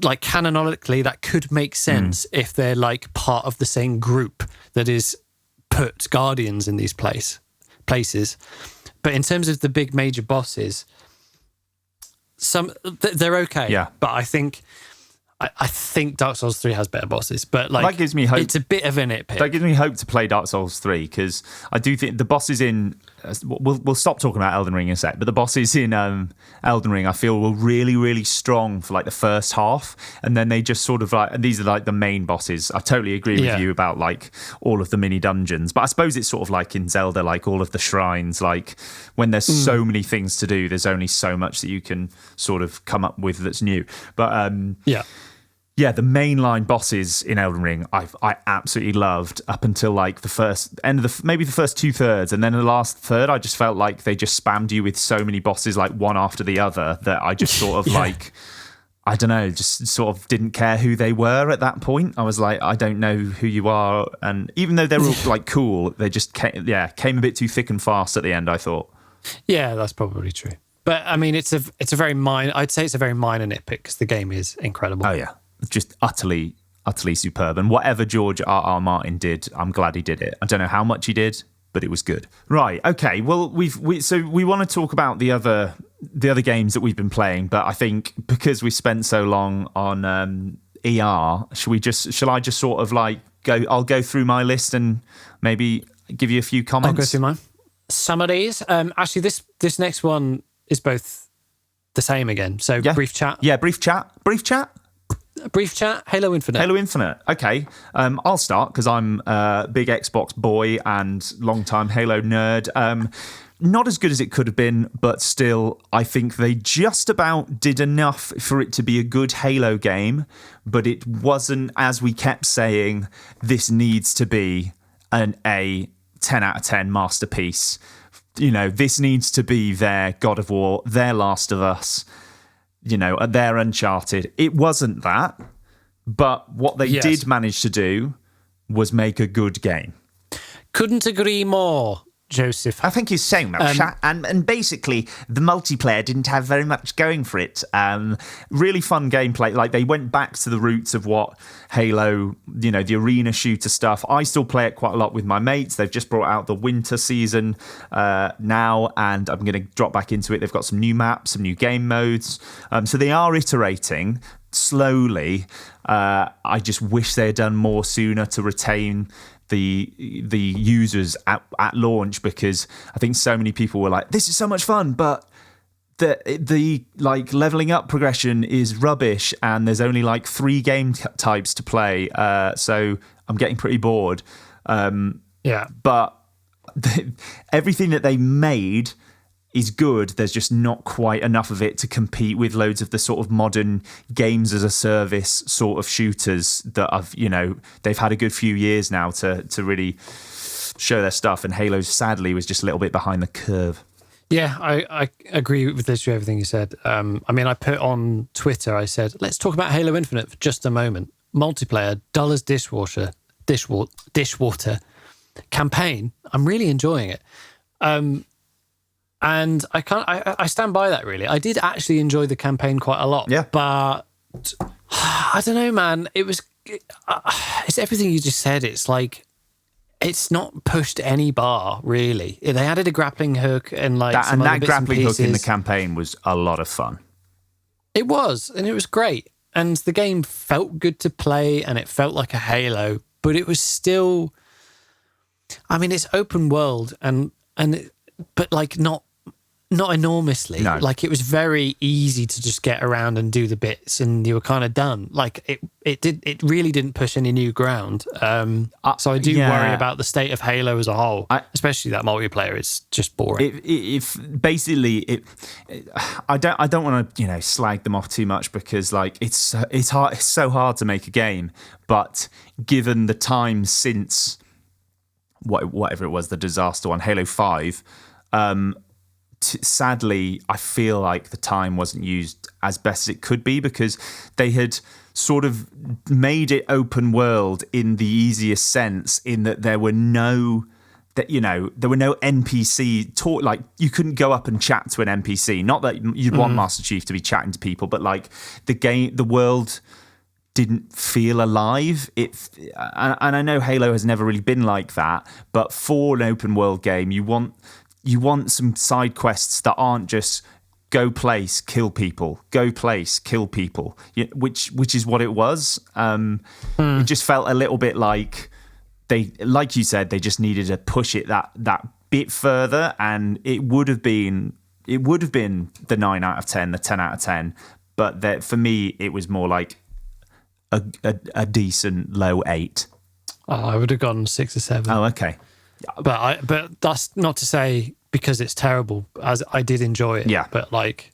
Like, canonically, that could make sense if they're like part of the same group that is put guardians in these places. But in terms of the big major bosses, they're okay. Yeah. But I think Dark Souls 3 has better bosses. But like, that gives me hope. It's a bit of a nitpick. That gives me hope to play Dark Souls 3, because I do think the bosses in... We'll stop talking about Elden Ring in a sec, but the bosses in Elden Ring I feel were really, really strong for like the first half, and then they just sort of like... And these are like the main bosses. I totally agree with you about like all of the mini dungeons, but I suppose it's sort of like in Zelda, like all of the shrines, like when there's so many things to do, there's only so much that you can sort of come up with that's new. But yeah, the mainline bosses in Elden Ring, I absolutely loved up until like the first end of maybe the first 2/3, and then the last third, I just felt like they just spammed you with so many bosses, like one after the other, that I just sort of like, I don't know, just sort of didn't care who they were at that point. I was like, I don't know who you are, and even though they were like cool, they just came a bit too thick and fast at the end, I thought. Yeah, that's probably true. But I mean, it's a very minor. I'd say it's a very minor nitpick because the game is incredible. Oh yeah. Just utterly superb. And whatever George R.R. Martin did, I'm glad he did it. I don't know how much he did, but it was good. Right. Okay. Well, we want to talk about the other games that we've been playing, but I think because we spent so long on ER, shall I just sort of like go? I'll go through my list and maybe give you a few comments. I'll go through mine. Summaries. Actually, this next one is both the same again. So brief chat. Yeah, brief chat. Brief chat, Halo Infinite. Okay, I'll start because I'm a big Xbox boy and long-time Halo nerd. Not as good as it could have been, but still, I think they just about did enough for it to be a good Halo game, but it wasn't, as we kept saying, this needs to be a 10 out of 10 masterpiece. You know, this needs to be their God of War, their Last of Us, you know, their Uncharted. It wasn't that, but what they did manage to do was make a good game. Couldn't agree more, Joseph. I think he's saying that. And basically, the multiplayer didn't have very much going for it. Really fun gameplay. Like, they went back to the roots of what Halo, you know, the arena shooter stuff. I still play it quite a lot with my mates. They've just brought out the winter season now, and I'm going to drop back into it. They've got some new maps, some new game modes. So they are iterating slowly. I just wish they had done more sooner to retain the users at launch, because I think so many people were like, this is so much fun, but the like leveling up progression is rubbish and there's only like 3 game types to play, so I'm getting pretty bored. But everything that they made is good. There's just not quite enough of it to compete with loads of the sort of modern games as a service sort of shooters that they've had a good few years now to really show their stuff. And Halo, sadly, was just a little bit behind the curve. Yeah, I agree with literally everything you said. I mean, I put on Twitter, I said, let's talk about Halo Infinite for just a moment. Multiplayer, dull as dishwater. Campaign, I'm really enjoying it. And I stand by that, really. I did actually enjoy the campaign quite a lot. Yeah. But I don't know, man. It's everything you just said. It's like, it's not pushed any bar, really. They added a grappling hook and like that, some and other that bits grappling and hook in the pieces. campaign was a lot of fun. It was, and it was great. And the game felt good to play, and it felt like a Halo, but it was still, I mean, it's open world but like not not enormously. No. Like, it was very easy to just get around and do the bits, and you were kind of done. Like, it really didn't push any new ground. So I do worry about the state of Halo as a whole, especially that multiplayer. It's just boring. I don't want to slag them off too much, because like it's so hard to make a game, but given the time since whatever it was, the disaster one, Halo 5, sadly, I feel like the time wasn't used as best as it could be, because they had sort of made it open world in the easiest sense, in that there were no NPC talk. Like, you couldn't go up and chat to an NPC. Not that you'd want Master Chief to be chatting to people, but like the world didn't feel alive. And I know Halo has never really been like that, but for an open world game, you want some side quests that aren't just go place, kill people, go place, kill people, which is what it was. It just felt a little bit like like you said, they just needed to push it that bit further, and it would have been the 9 out of 10, the 10 out of 10. But for me, it was more like a decent low 8. Oh, I would have gone 6 or 7. Oh, okay. But that's not to say because it's terrible, as I did enjoy it. Yeah. But like,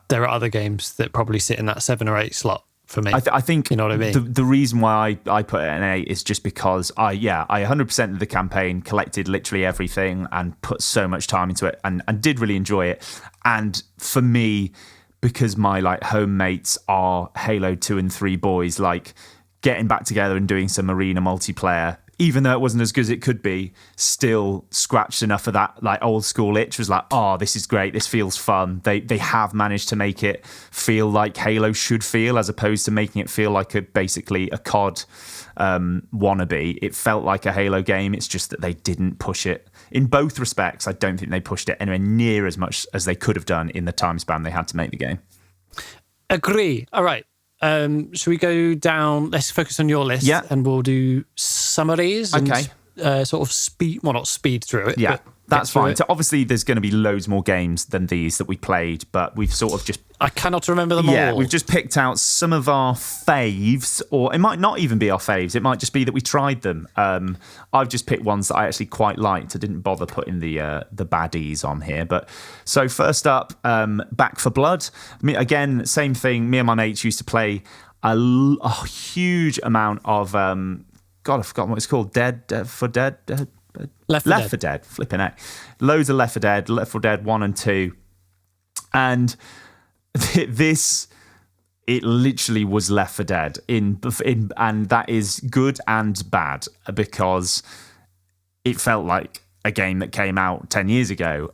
there are other games that probably sit in that 7 or 8 slot for me. I think, you know what I mean? The reason why I put it an 8 is just because I 100% of the campaign, collected literally everything and put so much time into it, and did really enjoy it. And for me, because my like home mates are Halo 2 and 3 boys, like getting back together and doing some arena multiplayer, even though it wasn't as good as it could be, still scratched enough of that like old school itch. Was like, oh, this is great, this feels fun. They have managed to make it feel like Halo should feel, as opposed to making it feel like basically a COD wannabe. It felt like a Halo game. It's just that they didn't push it in both respects. I don't think they pushed it anywhere near as much as they could have done in the time span they had to make the game. Agree. All right. Should we go down? Let's focus on your list, and we'll do summaries and sort of not speed through it. Yeah, that's fine. So obviously there's going to be loads more games than these that we played, but we've sort of just... I cannot remember them all. Yeah, we've just picked out some of our faves, or it might not even be our faves. It might just be that we tried them. I've just picked ones that I actually quite liked. I didn't bother putting the baddies on here. But so first up, Back for Blood. Again, same thing. Me and my mates used to play a huge amount of... God, I've forgotten what it's called. Left 4 Dead. Flipping heck. Loads of Left 4 Dead. Left 4 Dead 1 and 2. And it literally was Left 4 Dead and that is good and bad, because it felt like a game that came out 10 years ago,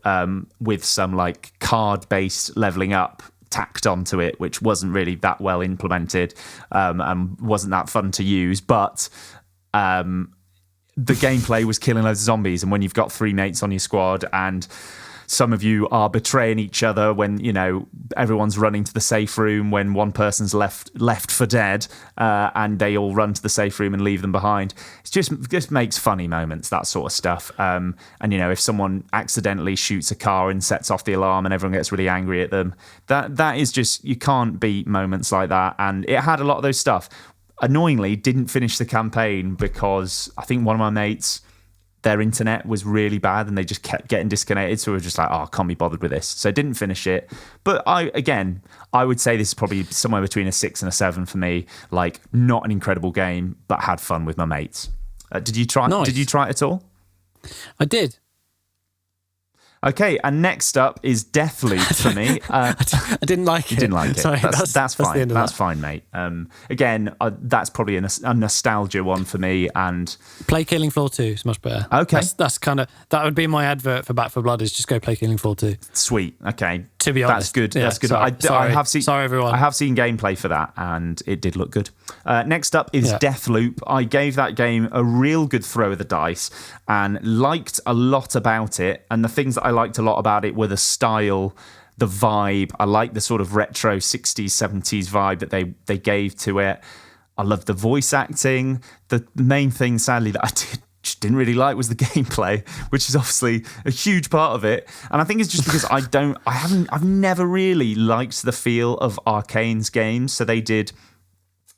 with some like card-based leveling up tacked onto it, which wasn't really that well implemented, and wasn't that fun to use. But the gameplay was killing loads of zombies, and when you've got 3 mates on your squad and some of you are betraying each other when, everyone's running to the safe room when one person's left for dead, and they all run to the safe room and leave them behind. It just makes funny moments, that sort of stuff. And, if someone accidentally shoots a car and sets off the alarm and everyone gets really angry at them, that is just, you can't beat moments like that. And it had a lot of those stuff. Annoyingly, didn't finish the campaign because I think one of my mates, their internet was really bad and they just kept getting disconnected. So we were just like, oh, I can't be bothered with this. So I didn't finish it. But I would say this is probably somewhere between a 6 and a 7 for me. Like, not an incredible game, but had fun with my mates. Did you try? Nice. Did you try it at all? I did. Okay, and next up is Deathloop for me. I didn't like it. You didn't like it. Sorry, that's fine. That's fine, mate. Again, that's probably a nostalgia one for me. And play Killing Floor 2. It's much better. Okay, that's kind of, that would be my advert for Back 4 Blood, is just go play Killing Floor 2. Sweet. Okay, to be honest, that's good. Yeah, that's good. Sorry. I have seen. Sorry, everyone. I have seen gameplay for that, and it did look good. Next up is Deathloop. I gave that game a real good throw of the dice and liked a lot about it. And the things that I liked a lot about it were the style, the vibe. I like the sort of retro 60s, 70s vibe that they gave to it. I love the voice acting. The main thing, sadly, that I just didn't really like was the gameplay, which is obviously a huge part of it. And I think it's just because I've never really liked the feel of Arcane's games. So they did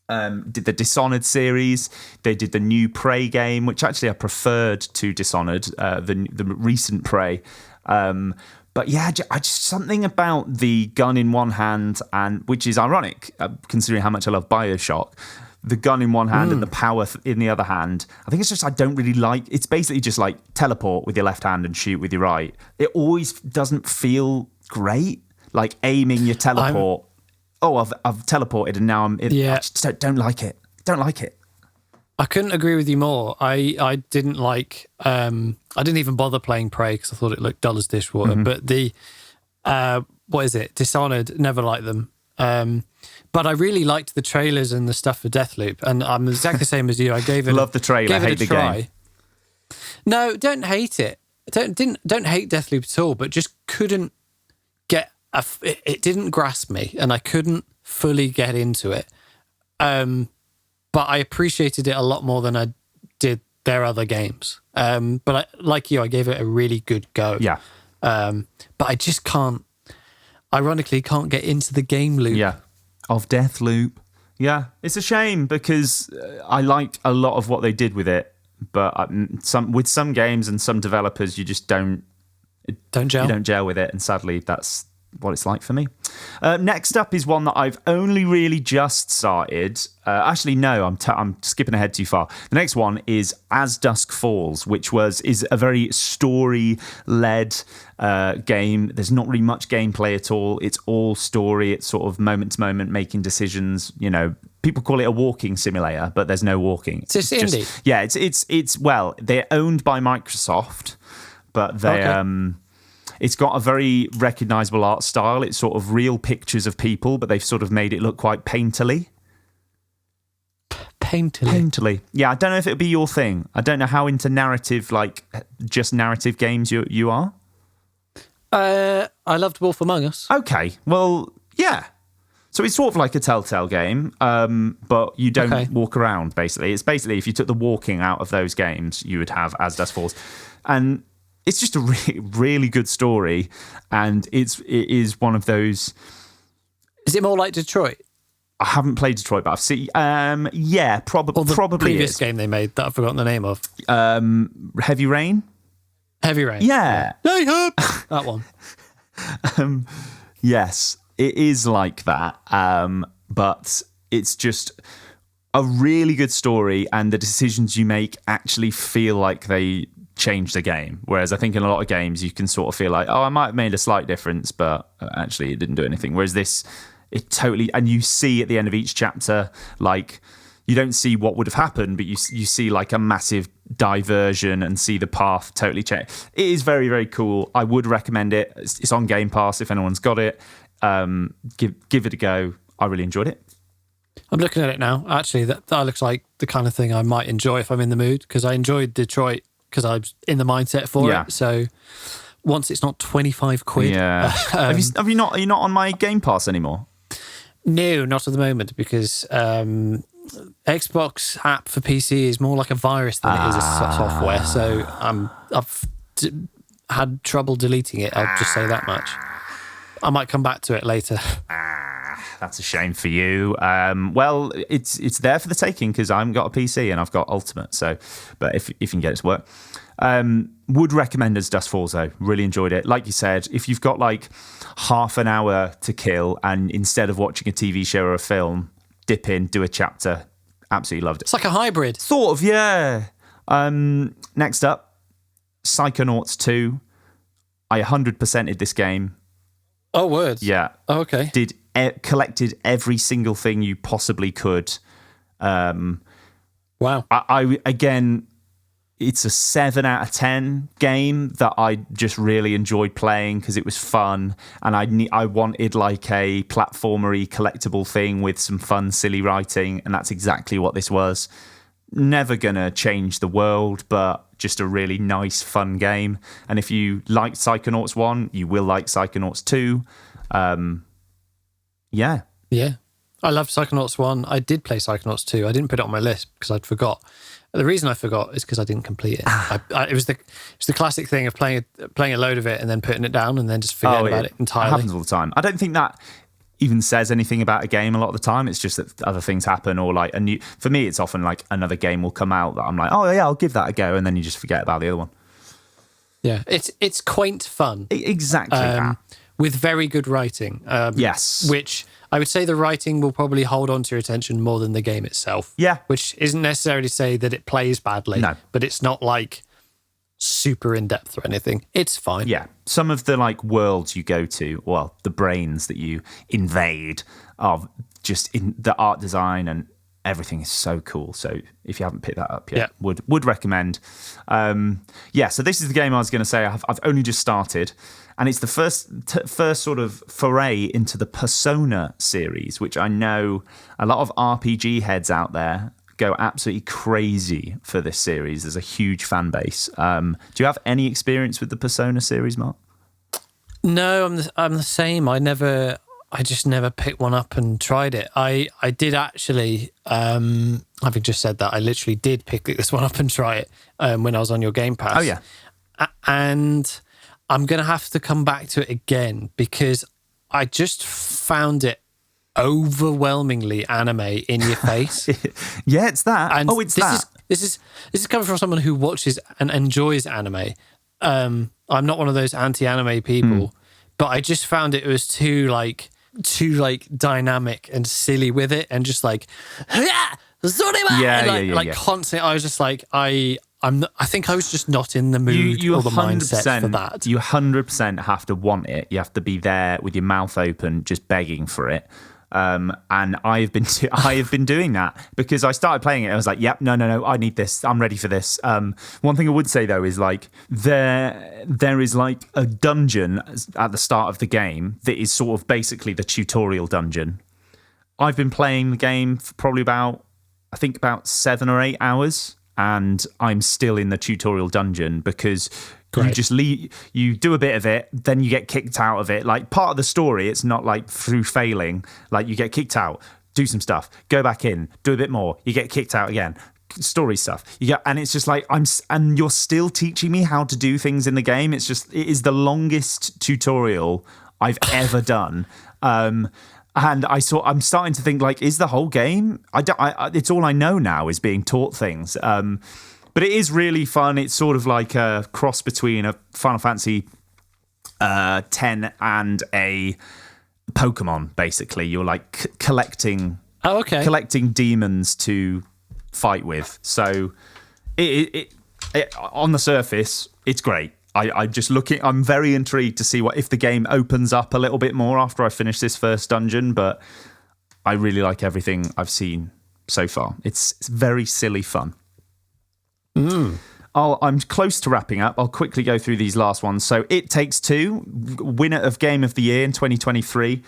the Dishonored series, they did the new Prey game, which actually I preferred to Dishonored, the recent Prey. But yeah, I just something about the gun in one hand, and which is ironic considering how much I love BioShock. The gun in one hand and the power in the other hand. I think it's just I don't really like. It's basically just like teleport with your left hand and shoot with your right. It always doesn't feel great. Like aiming your teleport. I've teleported and now I'm. I just don't like it. Don't like it. I couldn't agree with you more. I didn't like. I didn't even bother playing Prey because I thought it looked dull as dishwater. Mm-hmm. But the what is it? Dishonored. Never liked them. But I really liked the trailers and the stuff for Deathloop, and I'm exactly the same as you. I gave it. Love the trailer. Hate the game. No, don't hate it. Don't hate Deathloop at all. But just couldn't get. It didn't grasp me, and I couldn't fully get into it. But I appreciated it a lot more than I did their other games. But like you, I gave it a really good go. Yeah. But I just can't. Ironically, can't get into the game loop. Yeah. Of Deathloop. Yeah, it's a shame because I liked a lot of what they did with it, but with some games and some developers, you just don't gel. You don't gel with it, and sadly, that's what it's like for me. Next up is one that I've only really just started. Actually, no, I'm skipping ahead too far. The next one is As Dusk Falls, which is a very story-led game. There's not really much gameplay at all. It's all story. It's sort of moment to moment making decisions. You know, people call it a walking simulator, but there's no walking. It's just indie. Yeah, it's well, they're owned by Microsoft, but they It's got a very recognisable art style. It's sort of real pictures of people, but they've sort of made it look quite painterly. Painterly. Yeah, I don't know if it would be your thing. I don't know how into narrative, like just narrative games you are. I loved Wolf Among Us. Okay, well, yeah. So it's sort of like a Telltale game, but you don't walk around, basically. It's basically, if you took the walking out of those games, you would have As Dusk Falls. And it's just a really good story, and it is one of those. Is it more like Detroit? I haven't played Detroit, but I've seen. Yeah, probably. Or the probably previous is. game they made that I've forgotten the name of. Heavy Rain. Heavy Rain. Yeah, that one. Yes, it is like that, but it's just a really good story, and the decisions you make actually feel like they change the game. Whereas I think in a lot of games you can sort of feel like, oh, I might have made a slight difference, but actually it didn't do anything. Whereas this, it totally, and you see at the end of each chapter, like, you don't see what would have happened, but you see like a massive diversion and see the path totally change. It is very, very cool. I would recommend it. It's on Game Pass if anyone's got it. Give it a go. I really enjoyed it. I'm looking at it now. Actually, that looks like the kind of thing I might enjoy if I'm in the mood, because I enjoyed Detroit because I was in the mindset for it. So once it's not 25 quid. Yeah. Are you not on my Game Pass anymore? No, not at the moment, because Xbox app for PC is more like a virus than it is a software. So I've had trouble deleting it. I'll just say that much. I might come back to it later. That's a shame for you. Well, it's there for the taking because I haven't got a PC and I've got Ultimate. So, but if you can get it to work, would recommend As Dusk Falls though. Really enjoyed it. Like you said, if you've got like half an hour to kill and instead of watching a TV show or a film, dip in, do a chapter. Absolutely loved it. It's like a hybrid. Sort of, yeah. Next up, Psychonauts 2. I 100%ed this game. Oh, words. Yeah. Oh, okay. Collected every single thing you possibly could. Wow. I again, it's a 7 out of 10 game that I just really enjoyed playing because it was fun, and I wanted like a platformery collectible thing with some fun, silly writing, and that's exactly what this was. Never gonna change the world, but just a really nice, fun game. And if you liked Psychonauts 1, you will like Psychonauts 2. Yeah. I loved Psychonauts 1. I did play Psychonauts 2. I didn't put it on my list because I'd forgot. The reason I forgot is because I didn't complete it. It was the classic thing of playing a load of it and then putting it down and then just forgetting about it entirely. It happens all the time. I don't think that even says anything about a game a lot of the time. It's just that other things happen, or like for me, it's often like another game will come out that I'm like, oh yeah, I'll give that a go, and then you just forget about the other one. Yeah, it's quaint fun. Exactly. With very good writing. Yes. Which I would say the writing will probably hold on to your attention more than the game itself. Yeah. Which isn't necessarily to say that it plays badly. No. But it's not like super in-depth or anything. It's fine. Yeah. Some of the like worlds you go to, well, the brains that you invade are just in the art design and everything is so cool. So if you haven't picked that up yet, would recommend. So this is the game I was going to say I've only just started. And it's the first sort of foray into the Persona series, which I know a lot of RPG heads out there go absolutely crazy for this series. There's a huge fan base. Do you have any experience with the Persona series, Mark? No, I'm the same. I just never picked one up and tried it. I did actually, having just said that, I literally did pick this one up and try it when I was on your Game Pass. Oh, yeah. And I'm going to have to come back to it again because I just found it overwhelmingly anime in your face. Yeah, it's that. And This is coming from someone who watches and enjoys anime. I'm not one of those anti-anime people, but I just found it was too dynamic and silly with it, and just like constantly. I was just like I think I was just not in the mood or the mindset for that. You 100% have to want it. You have to be there with your mouth open, just begging for it. And I have been doing that because I started playing it. I was like, yep, no, I need this. I'm ready for this. One thing I would say though is like there is like a dungeon at the start of the game that is sort of basically the tutorial dungeon. I've been playing the game for probably about 7 or 8 hours, and I'm still in the tutorial dungeon because you just you do a bit of it, then you get kicked out of it. Like part of the story, it's not like through failing. Like you get kicked out, do some stuff, go back in, do a bit more, you get kicked out again. Story stuff. And it's just like and you're still teaching me how to do things in the game. It is the longest tutorial I've ever done. And I'm starting to think like, is the whole game? It's all I know now is being taught things. But it is really fun. It's sort of like a cross between a Final Fantasy 10 and a Pokemon. Basically, you're like collecting demons to fight with. So it on the surface, it's great. I'm very intrigued to see what if the game opens up a little bit more after I finish this first dungeon, but I really like everything I've seen so far. It's very silly fun. I'm close to wrapping up. I'll quickly go through these last ones. So It Takes Two, winner of Game of the Year in 2023.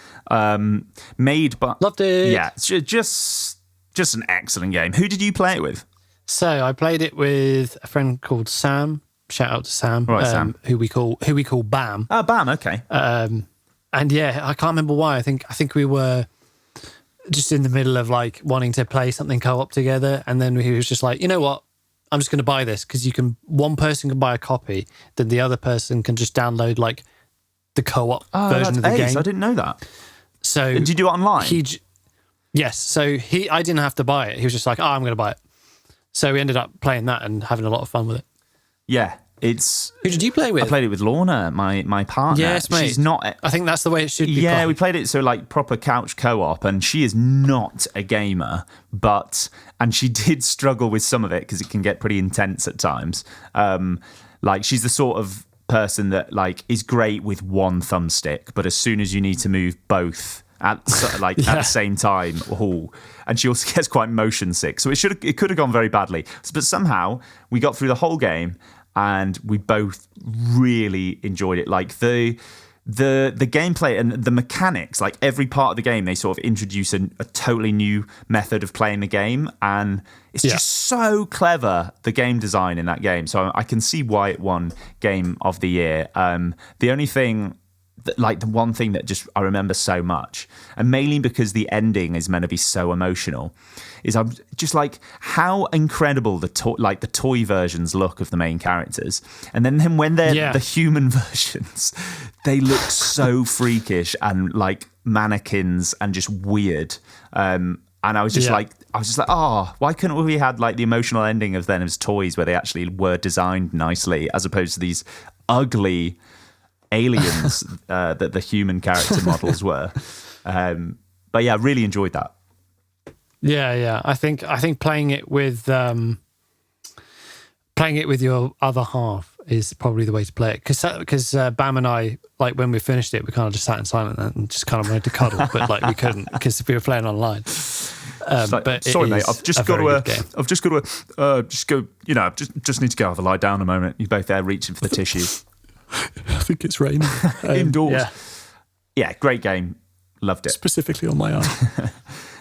Made by... Loved it. Yeah, it's just an excellent game. Who did you play it with? So I played it with a friend called Sam. Shout out to Sam, right, Sam. who we call Bam. Oh, Bam, okay. And yeah, I can't remember why. I think we were just in the middle of like wanting to play something co-op together, and then he was just like, you know what? I'm just going to buy this because one person can buy a copy, then the other person can just download like the co-op version of the game. I didn't know that. So did you do it online? Yes. So I didn't have to buy it. He was just like, I'm going to buy it. So we ended up playing that and having a lot of fun with it. Yeah, Who did you play with? I played it with Lorna, my partner. Yes, mate. She's not. I think that's the way it should be. Yeah, played. we played it so like proper couch co-op, and she is not a gamer, and she did struggle with some of it because it can get pretty intense at times. Like she's the sort of person that like is great with one thumbstick, but as soon as you need to move both at the same time, and she also gets quite motion sick. So it could have gone very badly. But somehow we got through the whole game, and we both really enjoyed it. Like the gameplay and the mechanics, like every part of the game, they sort of introduce a totally new method of playing the game, and it's just so clever, the game design in that game. So I can see why it won Game of the Year. The only thing like the one thing that just I remember so much, and mainly because the ending is meant to be so emotional, is I'm just like how incredible the toy versions look of the main characters, and then when they're the human versions, they look so freakish and like mannequins and just weird. And I was just like, oh, why couldn't we had like the emotional ending of them as toys where they actually were designed nicely, as opposed to these ugly aliens that the human character models were. But yeah, I really enjoyed that. Yeah. I think playing it with your other half is probably the way to play it, because Bam and I, like when we finished it, we kind of just sat in silence and just kind of wanted to cuddle, but like we couldn't because we were playing online. But sorry, mate, I've just got to just go. You know, just need to go have a lie down a moment. You're both there reaching for the tissues. I think it's raining indoors. Yeah, great game. Loved it. Specifically on my arm.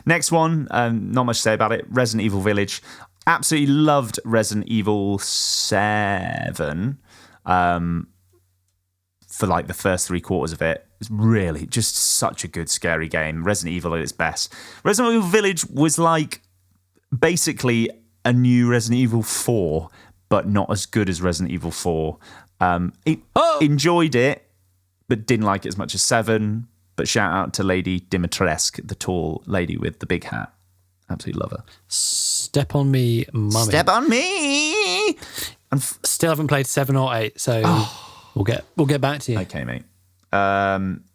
Next one, not much to say about it. Resident Evil Village. Absolutely loved Resident Evil 7 for like the first 3/4 of it. It's really just such a good, scary game. Resident Evil at its best. Resident Evil Village was like basically a new Resident Evil 4, but not as good as Resident Evil 4. Enjoyed it, but didn't like it as much as 7. But shout out to Lady Dimitrescu, the tall lady with the big hat. Absolutely love her. Step on me, mummy. Step on me. Still haven't played 7 or 8, so we'll get back to you. Okay, mate.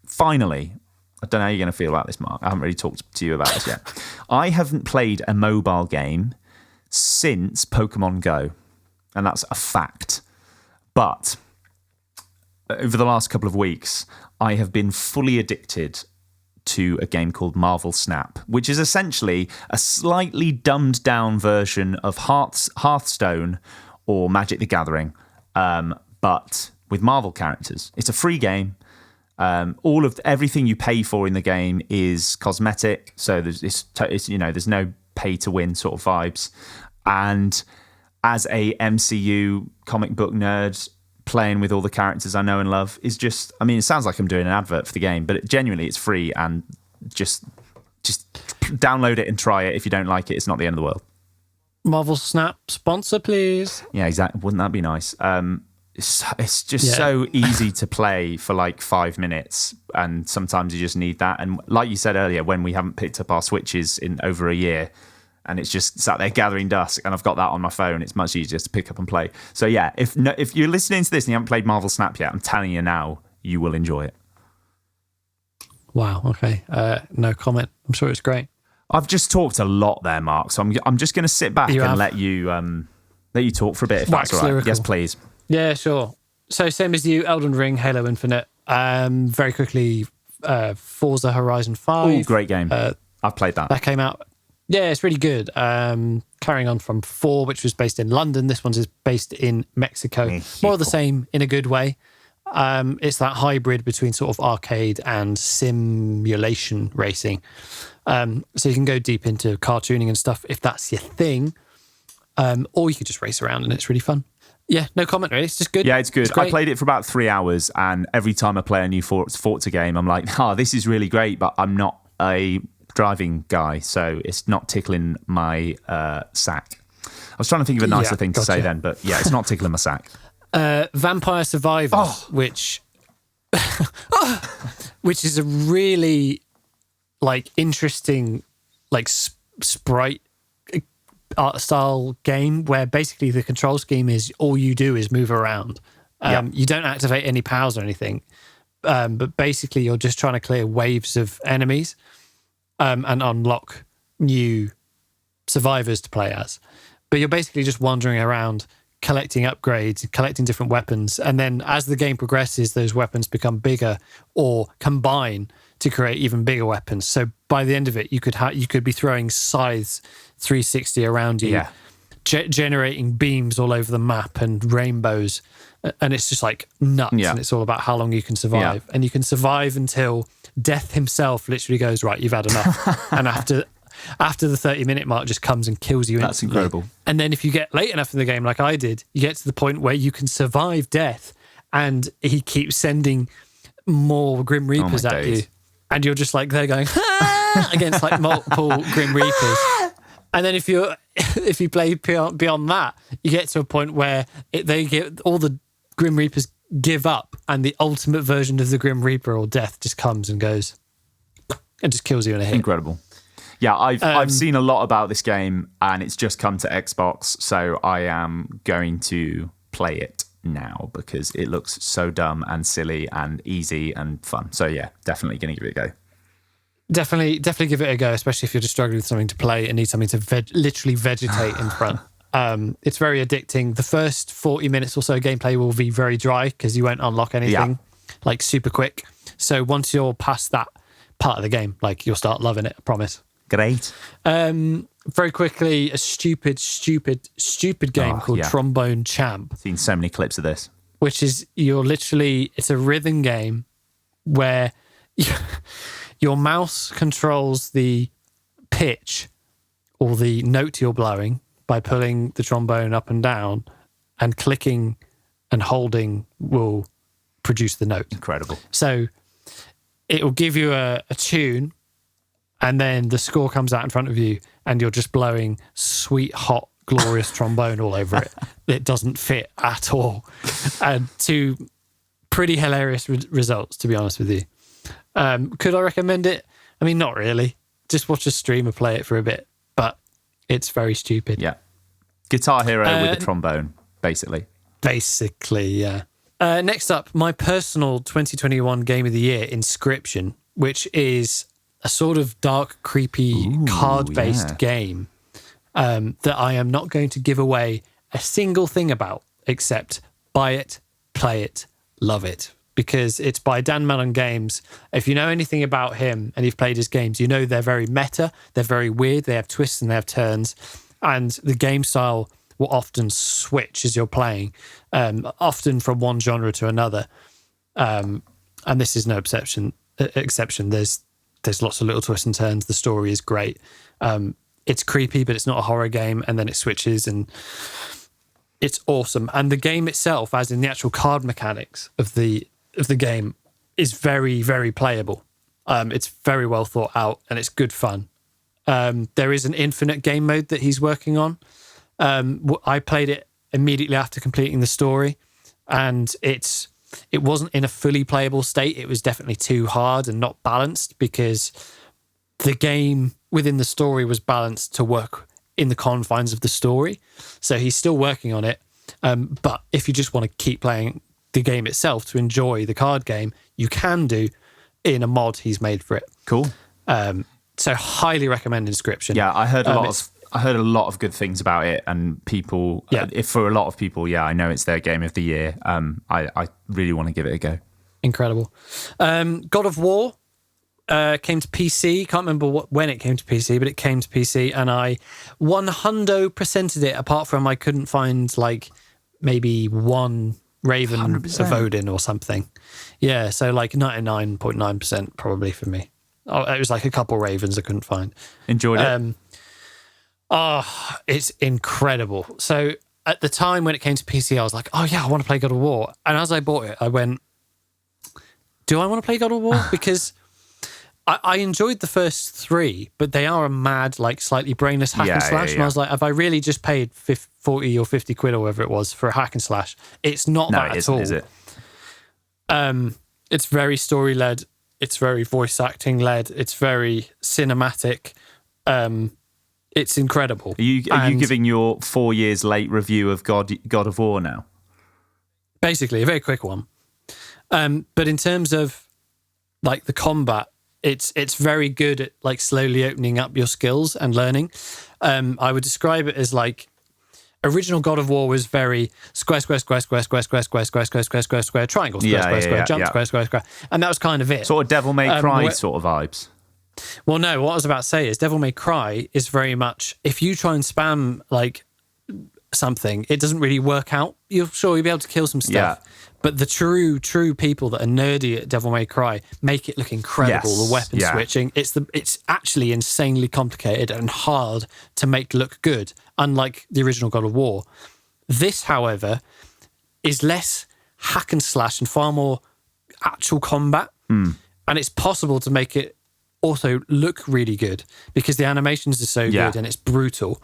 Finally, I don't know how you're going to feel about this, Mark. I haven't really talked to you about this yet. I haven't played a mobile game since Pokemon Go, and that's a fact. But over the last couple of weeks, I have been fully addicted to a game called Marvel Snap, which is essentially a slightly dumbed down version of Hearthstone or Magic the Gathering, but with Marvel characters. It's a free game. Everything you pay for in the game is cosmetic, so there's no pay to win sort of vibes. And as a MCU comic book nerd, playing with all the characters I know and love is just, I mean, it sounds like I'm doing an advert for the game, but genuinely it's free, and just download it and try it. If you don't like it, it's not the end of the world. Marvel Snap sponsor, please. Yeah, exactly. Wouldn't that be nice? It's just so easy to play for like 5 minutes, and sometimes you just need that. And like you said earlier, when we haven't picked up our Switches in over a year, and it's just sat there gathering dust, and I've got that on my phone, it's much easier to pick up and play. So yeah, if you're listening to this and you haven't played Marvel Snap yet, I'm telling you now, you will enjoy it. Wow. Okay. No comment. I'm sure it's great. I've just talked a lot there, Mark. So I'm just going to sit back and let you talk for a bit, if that's all right. Lyrical. Yes, please. Yeah, sure. So same as you, Elden Ring, Halo Infinite. Very quickly, Forza Horizon 5. Ooh, great game. I've played that. That came out. Yeah, it's really good. Carrying on from 4, which was based in London. This one's based in Mexico. More of the same in a good way. It's that hybrid between sort of arcade and simulation racing. So you can go deep into cartooning and stuff if that's your thing. Or you could just race around and it's really fun. Yeah, no comment really. It's just good. Yeah, it's good. I played it for about 3 hours, and every time I play a new Forza game, I'm like, this is really great, but I'm not a driving guy, so it's not tickling my sack. I was trying to think of a nicer thing to say then, but yeah, it's not tickling my sack. Vampire Survivors, which is a really like interesting like sprite art style game where basically the control scheme is all you do is move around. You don't activate any powers or anything, but basically you're just trying to clear waves of enemies and unlock new survivors to play as. But you're basically just wandering around collecting upgrades, collecting different weapons, and then as the game progresses, those weapons become bigger or combine to create even bigger weapons. So by the end of it, you could be throwing scythes 360 around you, generating beams all over the map and rainbows, and it's just like nuts. And it's all about how long you can survive, and you can survive until Death himself literally goes, right, you've had enough, and after the 30-minute mark just comes and kills you. That's incredible. And then if you get late enough in the game, like I did, you get to the point where you can survive death, and he keeps sending more Grim Reapers at you, and you're just like they're going against like multiple Grim Reapers. And then if you play beyond that, you get to a point where all the Grim Reapers give up, and the ultimate version of the Grim Reaper or death just comes and goes and just kills you in a hit. Incredible. Yeah, I've seen a lot about this game, and it's just come to Xbox, so I am going to play it now because it looks so dumb and silly and easy and fun. So yeah, definitely going to give it a go. Definitely give it a go, especially if you're just struggling with something to play and need something to literally vegetate in front. It's very addicting. The first 40 minutes or so gameplay will be very dry because you won't unlock anything like super quick. So once you're past that part of the game, like you'll start loving it, I promise. Great. Very quickly, a stupid game called Trombone Champ. I've seen so many clips of this. Which is it's a rhythm game where your mouse controls the pitch or the note you're blowing by pulling the trombone up and down, and clicking and holding will produce the note. Incredible. So it will give you a tune, and then the score comes out in front of you, and you're just blowing sweet, hot, glorious trombone all over it. It doesn't fit at all. And two pretty hilarious results, to be honest with you. Could I recommend it? I mean, not really. Just watch a streamer play it for a bit, but it's very stupid. Yeah. Guitar Hero with a trombone, basically. Basically, yeah. Next up, my personal 2021 Game of the Year, Inscription, which is a sort of dark, creepy, card-based game that I am not going to give away a single thing about, except buy it, play it, love it. Because it's by Dan Mellon Games. If you know anything about him and you've played his games, you know they're very meta, they're very weird, they have twists and they have turns, and the game style will often switch as you're playing, often from one genre to another. And this is no exception. There's lots of little twists and turns. The story is great. It's creepy, but it's not a horror game, and then it switches, and it's awesome. And the game itself, as in the actual card mechanics of the game, is very, very playable. It's very well thought out, and it's good fun. There is an infinite game mode that he's working on. I played it immediately after completing the story, and it wasn't in a fully playable state. It was definitely too hard and not balanced, because the game within the story was balanced to work in the confines of the story. So he's still working on it. But if you just want to keep playing the game itself to enjoy the card game, you can do in a mod he's made for it. Cool. So highly recommend Inscription. Yeah, I heard a lot of good things about it, and people. If for a lot of people, I know it's their game of the year. I really want to give it a go. Incredible. God of War came to PC. Can't remember when it came to PC, but it came to PC, and I 100%ed it. Apart from I couldn't find like maybe one Raven 100%. of Odin or something. Yeah, so like 99.9% probably for me. It was like a couple Ravens I couldn't find. Enjoyed it. It's incredible. So at the time when it came to PC, I was like, oh yeah, I want to play God of War. And as I bought it, I went, do I want to play God of War? Because I enjoyed the first three, but they are a mad, like slightly brainless hack and slash. And I was like, have I really just paid 40 or 50 quid or whatever it was for a hack and slash? It's not that at all. Is it? It's very story-led. It's very voice acting-led. It's very cinematic. It's incredible. Are you giving your 4 years late review of God of War now? Basically, a very quick one. But in terms of like the combat, it's very good at like slowly opening up your skills and learning. I would describe it as like original God of War was very square, triangle, square, jump, square. And that was kind of it. Sort of Devil May Cry sort of vibes. Well, no, what I was about to say is Devil May Cry is very much, if you try and spam like something, it doesn't really work out. You'll be able to kill some stuff. Yeah. But the true people that are nerdy at Devil May Cry make it look incredible. Yes. The weapon switching, it's actually insanely complicated and hard to make look good, unlike the original God of War. This, however, is less hack and slash and far more actual combat, and it's possible to make it also look really good because the animations are so good and it's brutal.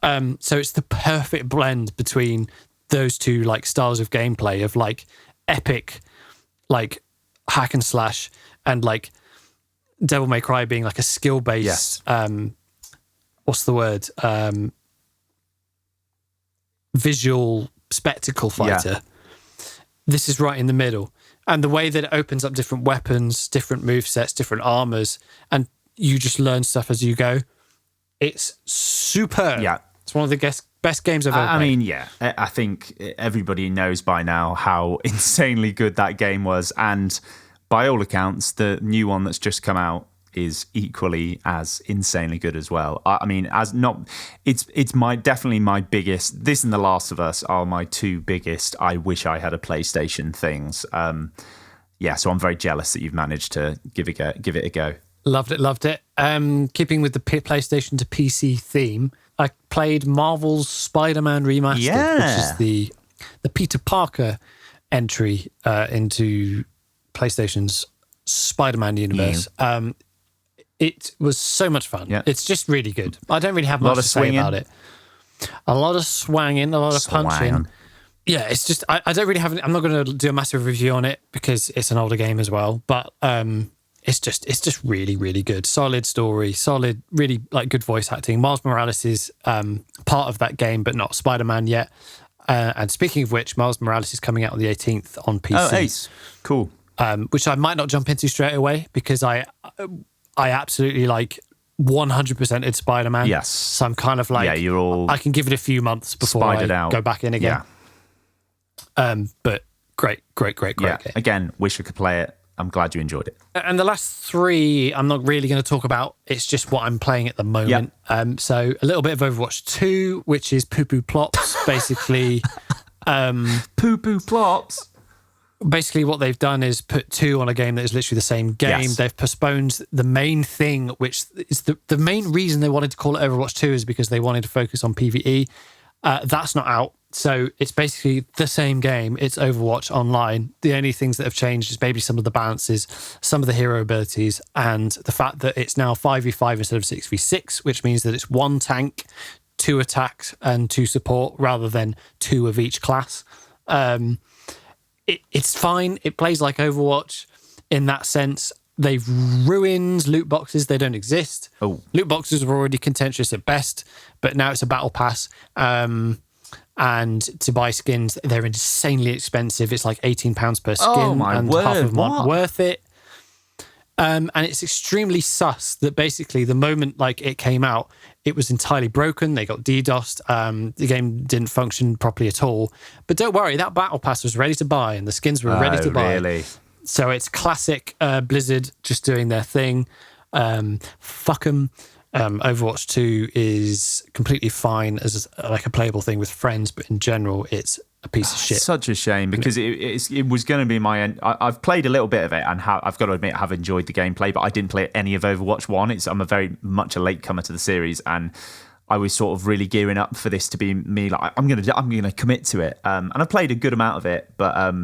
So it's the perfect blend between those two like styles of gameplay of like epic, like hack and slash, and like Devil May Cry being like a skill based. What's the word? Visual spectacle fighter. This is right in the middle. And the way that it opens up different weapons, different movesets, different armors, and you just learn stuff as you go. It's superb. Yeah. It's one of the best games I've ever played. I mean, I think everybody knows by now how insanely good that game was. And by all accounts, the new one that's just come out is equally as insanely good as well. I mean, it's definitely my biggest. This and The Last of Us are my two biggest. I wish I had a PlayStation things. So I'm very jealous that you've managed to give it a go. Loved it. Keeping with the PlayStation to PC theme, I played Marvel's Spider-Man Remastered, which is the Peter Parker entry into PlayStation's Spider-Man universe. It was so much fun. Yeah. It's just really good. I don't really have much to say about it. A lot of swanging, a lot of punching. Yeah, it's just I don't really have. I'm not going to do a massive review on it because it's an older game as well. But it's just really, really good. Solid story, solid, really like good voice acting. Miles Morales is part of that game, but not Spider-Man yet. And speaking of which, Miles Morales is coming out on the 18th on PC. Oh, ace. Cool. Which I might not jump into straight away because I absolutely like 100%ed Spider-Man. Yes. So I'm kind of like, you're all I can give it a few months before I go back in again. Yeah. But great game. Again, wish I could play it. I'm glad you enjoyed it. And the last three, I'm not really going to talk about. It's just what I'm playing at the moment. Yep. So a little bit of Overwatch 2, which is Poo Poo Plops, basically. Poo Poo Plops. Basically, what they've done is put 2 on a game that is literally the same game. Yes. They've postponed the main thing, which is the main reason they wanted to call it Overwatch 2 is because they wanted to focus on PvE. That's not out. So it's basically the same game. It's Overwatch online. The only things that have changed is maybe some of the balances, some of the hero abilities, and the fact that it's now 5v5 instead of 6v6, which means that it's 1 tank, 2 attacks, and 2 support rather than 2 of each class. It's fine. It plays like Overwatch in that sense. They've ruined loot boxes. They don't exist. Oh. Loot boxes were already contentious at best, but now it's a battle pass. And to buy skins, they're insanely expensive. It's like £18 per skin. Oh my and word, half of them aren't what? worth it. And it's extremely sus that basically the moment like it came out, it was entirely broken. They got DDoSed. The game didn't function properly at all. But don't worry, that battle pass was ready to buy and the skins were ready to buy. Really? So it's classic Blizzard just doing their thing. Fuck them. Overwatch 2 is completely fine as like a playable thing with friends, but in general, it's a piece of shit. Such a shame because it was going to be my end. I've played a little bit of it and I've got to admit I have enjoyed the gameplay, but I didn't play any of Overwatch 1. I'm a very much a latecomer to the series, and I was sort of really gearing up for this to be me. Like I'm gonna commit to it, and I played a good amount of it, but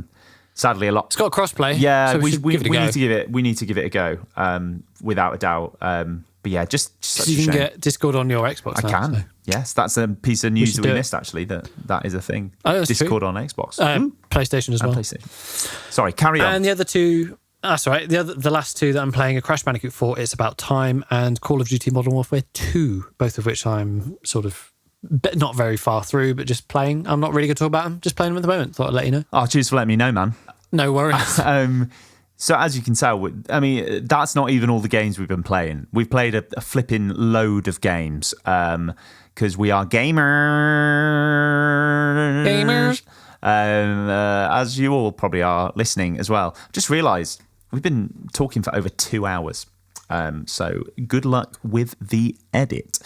sadly a lot. It's got crossplay. Yeah, so we need to give it a go, without a doubt. But yeah, just such you a can shame. get Discord on your Xbox. I can. So. Yes, that's a piece of news that we missed. It. Actually, that is a thing. Oh, that's Discord true. on Xbox, PlayStation as well. And PlayStation. Sorry, carry on. And the other two. That's all right. The last two that I'm playing are Crash Bandicoot 4, It's About Time, and Call of Duty Modern Warfare 2. Both of which I'm sort of not very far through, but just playing. I'm not really going to talk about them. Just playing them at the moment. Thought I'd let you know. Oh, cheers for letting me know, man. No worries. So as you can tell, I mean, that's not even all the games we've been playing. We've played a flipping load of games because we are gamers. As you all probably are listening as well. Just realised we've been talking for over 2 hours. So good luck with the edit.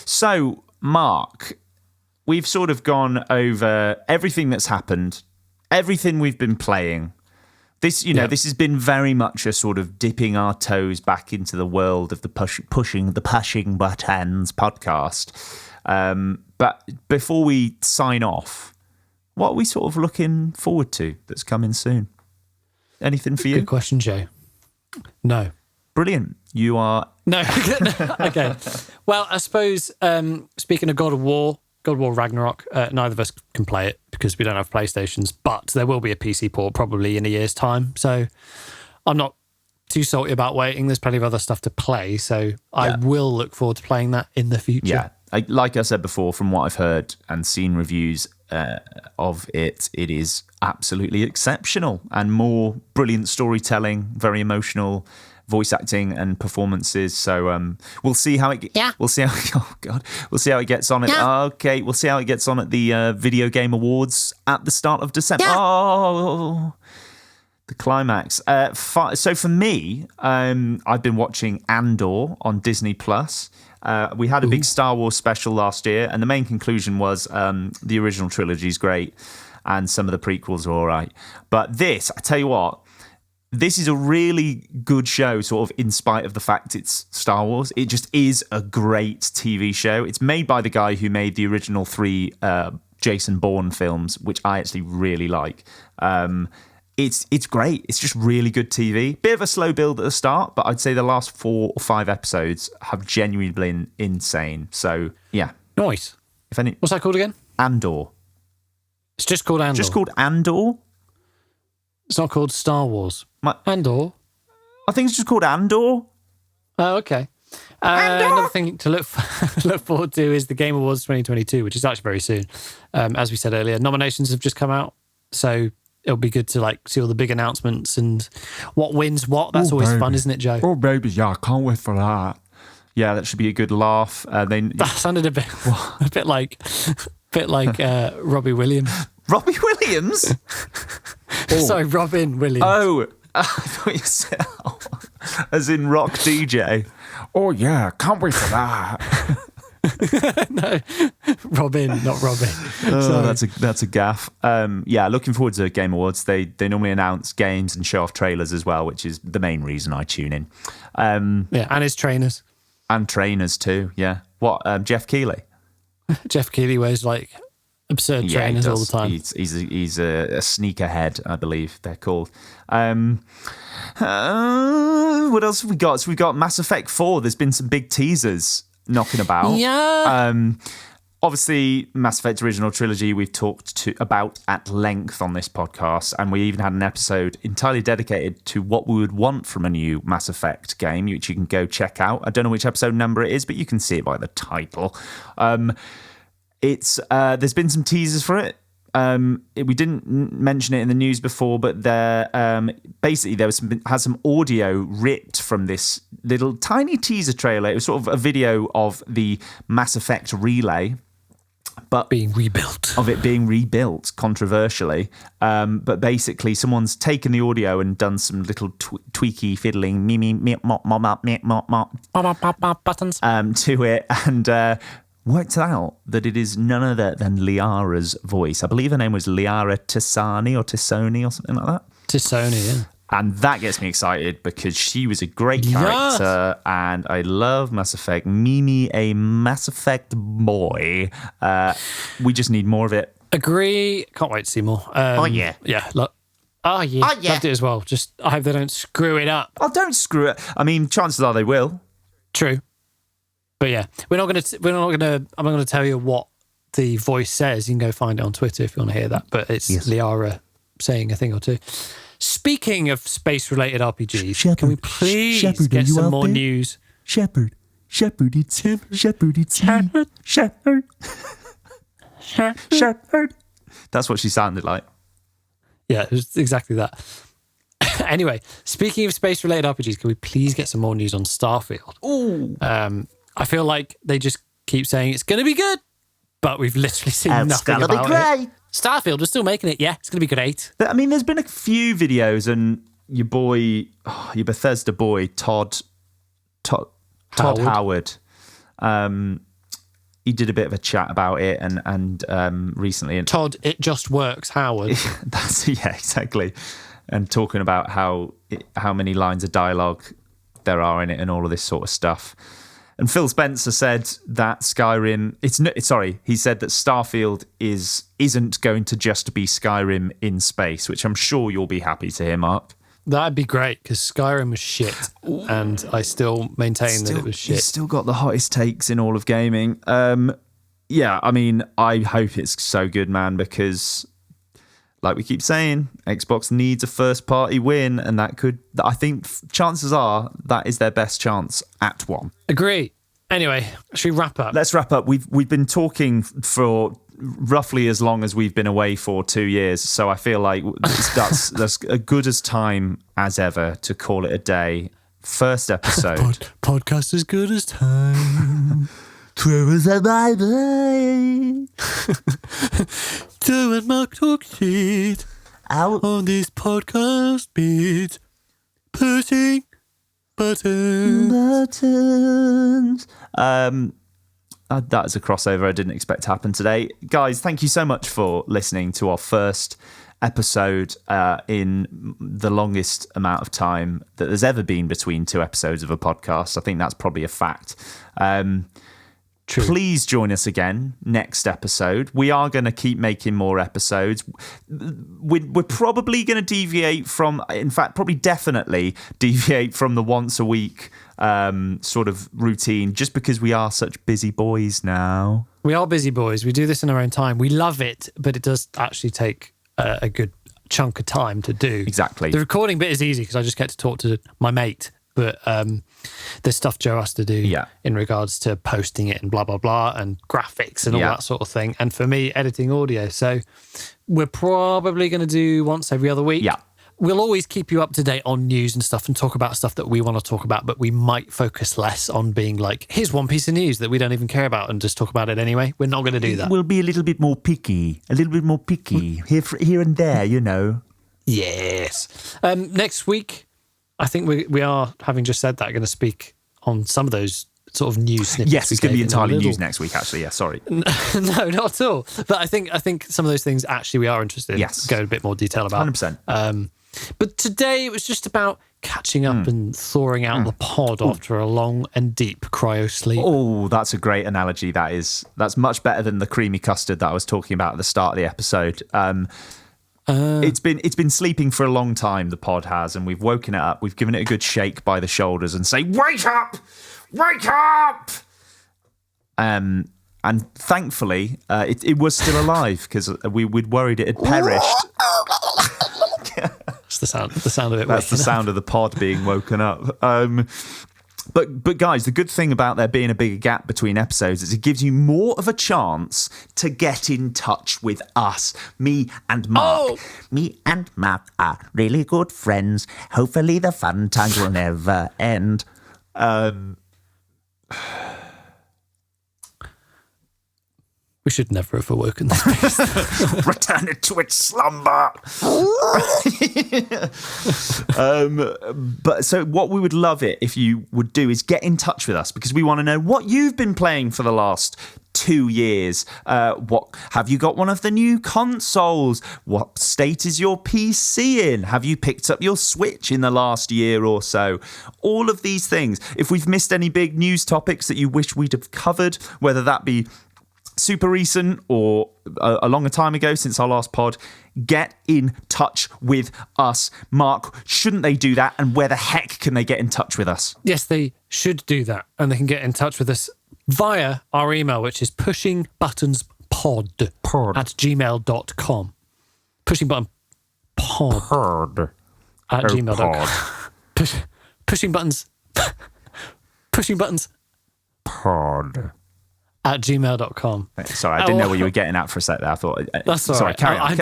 So, Mark, we've sort of gone over everything that's happened, everything we've been playing. This, this has been very much a sort of dipping our toes back into the world of the pushing buttons podcast. But before we sign off, what are we sort of looking forward to that's coming soon? Anything for you? Good question, Joe. No. Brilliant. You are... No. Okay. Well, I suppose, speaking of God of War Ragnarok, neither of us can play it because we don't have PlayStations, but there will be a PC port probably in a year's time. So I'm not too salty about waiting. There's plenty of other stuff to play. So I will look forward to playing that in the future. Yeah. Like I said before, from what I've heard and seen reviews of it, it is absolutely exceptional and more brilliant storytelling, very emotional voice acting and performances. So we'll see how it. Yeah. We'll see how. Oh God. We'll see how it gets on. Okay. We'll see how it gets on at the Video Game Awards at the start of December. Yeah. Oh. The climax. So for me, I've been watching Andor on Disney Plus. We had a big Star Wars special last year, and the main conclusion was the original trilogy is great, and some of the prequels are all right. But this, I tell you what, this is a really good show, sort of in spite of the fact it's Star Wars. It just is a great TV show. It's made by the guy who made the original 3 Jason Bourne films, which I actually really like. It's great. It's just really good TV. Bit of a slow build at the start, but I'd say the last 4 or 5 episodes have genuinely been insane. So, yeah. Nice. If any, What's that called again? Andor. It's just called Andor. Just called Andor? It's not called Star Wars. Andor? I think it's just called Andor. Oh, okay. Another thing to look forward to is the Game Awards 2022, which is actually very soon. As we said earlier, nominations have just come out. So it'll be good to see all the big announcements and what wins what. That's always fun, isn't it, Joe? Oh, baby, yeah, I can't wait for that. Yeah, that should be a good laugh. That sounded a bit like Robbie Williams. Robbie Williams? Sorry, Robin Williams. Oh, I thought you said, as in rock DJ. Oh, yeah, can't wait for that. No, Robin, not Robin. Oh, that's a gaff. Yeah, looking forward to Game Awards. They normally announce games and show off trailers as well, which is the main reason I tune in. Yeah, and his trainers. And trainers too, yeah. What, Jeff Keighley? Jeff Keighley wears absurd trainers all the time. He's a sneakerhead, I believe they're called. What else have we got? So we've got Mass Effect 4. There's been some big teasers knocking about. Yeah. Obviously, Mass Effect original trilogy we've talked about at length on this podcast, and we even had an episode entirely dedicated to what we would want from a new Mass Effect game, which you can go check out. I don't know which episode number it is, but you can see it by the title. There's been some teasers for it. We didn't mention it in the news before, but basically there was some audio ripped from this little tiny teaser trailer. It was sort of a video of the Mass Effect relay, but being rebuilt. Of it being rebuilt, controversially. But basically, someone's taken the audio and done some little tweaky fiddling buttons to it, and worked out that it is none other than Liara's voice. I believe her name was Liara Tisani or something like that. Tisoni, yeah. And that gets me excited because she was a great character, and I love Mass Effect. Mimi, a Mass Effect boy. We just need more of it. Agree. Can't wait to see more. Oh, yeah. Yeah, look. Oh, yeah. Oh, yeah. Loved it as well. Just, I hope they don't screw it up. Oh, don't screw it. I mean, chances are they will. True. But yeah, I'm not going to tell you what the voice says. You can go find it on Twitter if you want to hear that. But it's Liara saying a thing or two. Speaking of space-related RPGs, Shepard, can we please Shepard, get are you some out more there? news? Shepard, it's him. Shepard, it's him. Shepard. That's what she sounded like. Yeah, it was exactly that. Anyway, speaking of space-related RPGs, can we please get some more news on Starfield? Ooh. I feel like they just keep saying it's going to be good, but we've literally seen nothing gonna be about great. it. Starfield, we're still making it. Yeah, it's going to be great. I mean, there's been a few videos, and your Bethesda boy, Todd Howard, he did a bit of a chat about it, and recently. Todd, it just works, Howard. Yeah, exactly. And talking about how many lines of dialogue there are in it, and all of this sort of stuff. And Phil Spencer said that Skyrim, he said that Starfield isn't going to just be Skyrim in space, which I'm sure you'll be happy to hear, Mark. That'd be great because Skyrim was shit, and I still maintain that it was shit. He's still got the hottest takes in all of gaming. Yeah, I mean, I hope it's so good, man, because like we keep saying, Xbox needs a first-party win, and I think chances are that is their best chance at one. Agree. Anyway, should we wrap up? Let's wrap up. We've been talking for roughly as long as we've been away for 2 years, so I feel like that's as good as time as ever to call it a day. First episode. Podcast as good as time. Trevor's a bye-bye. Joe and Mark talk shit Out on this podcast bit. Pushing buttons. That is a crossover I didn't expect to happen today. Guys, thank you so much for listening to our first episode in the longest amount of time that there's ever been between two episodes of a podcast. I think that's probably a fact. True. Please join us again next episode. We are going to keep making more episodes. We're probably going to deviate from, in fact, probably definitely deviate from the once a week sort of routine, just because we are such busy boys now. We are busy boys. We do this in our own time. We love it, but it does actually take a good chunk of time to do. Exactly. The recording bit is easy because I just get to talk to my mate. But there's stuff Joe has to do in regards to posting it and blah, blah, blah, and graphics and all that sort of thing. And for me, editing audio. So we're probably going to do once every other week. Yeah. We'll always keep you up to date on news and stuff and talk about stuff that we want to talk about, but we might focus less on being like, here's one piece of news that we don't even care about and just talk about it anyway. We're not going to do that. We'll be a little bit more picky. Here and there, you know. Yes. Next week, I think we are, having just said that, going to speak on some of those sort of news snippets. Yes, it's going to be entirely news next week, actually. Yeah, sorry. No, not at all. But I think some of those things actually we are interested in. Go in a bit more detail about. 100%. But today it was just about catching up and thawing out the pod after a long and deep cryo-sleep. Oh, that's a great analogy. That's much better than the creamy custard that I was talking about at the start of the episode. It's been sleeping for a long time, the pod has, and we've woken it up. We've given it a good shake by the shoulders and say, "Wake up! Wake up!" And thankfully, it was still alive because we'd worried it had perished. That's the sound of it. That's the sound of the pod being woken up. But guys, the good thing about there being a bigger gap between episodes is it gives you more of a chance to get in touch with us, me and Mark. Oh. Me and Mark are really good friends. Hopefully the fun times will never end. We should never have awoken this beast. Return it to its slumber. But so what we would love it if you would do is get in touch with us, because we want to know what you've been playing for the last 2 years. What have you got? One of the new consoles? What state is your PC in? Have you picked up your Switch in the last year or so? All of these things. If we've missed any big news topics that you wish we'd have covered, whether that be super recent or a longer time ago since our last pod, get in touch with us. Mark, shouldn't they do that? And where the heck can they get in touch with us? Yes, they should do that. And they can get in touch with us via our email, which is pushingbuttonspod@gmail.com. Pushingbuttonpod at gmail.com. Pushingbuttons Pod at gmail.com. Sorry, I didn't know what you were getting at for a sec there. I thought... That's all sorry, right. carry on.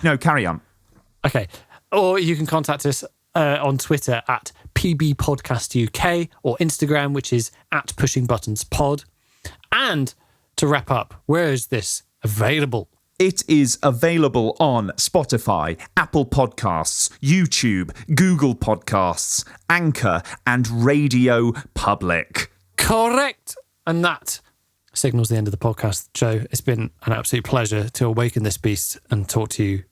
No, carry on. Okay. Or you can contact us on Twitter at PBPodcastUK or Instagram, which is at PushingButtonsPod. And to wrap up, where is this available? It is available on Spotify, Apple Podcasts, YouTube, Google Podcasts, Anchor, and Radio Public. Correct. And that signals the end of the podcast. Joe, it's been an absolute pleasure to awaken this beast and talk to you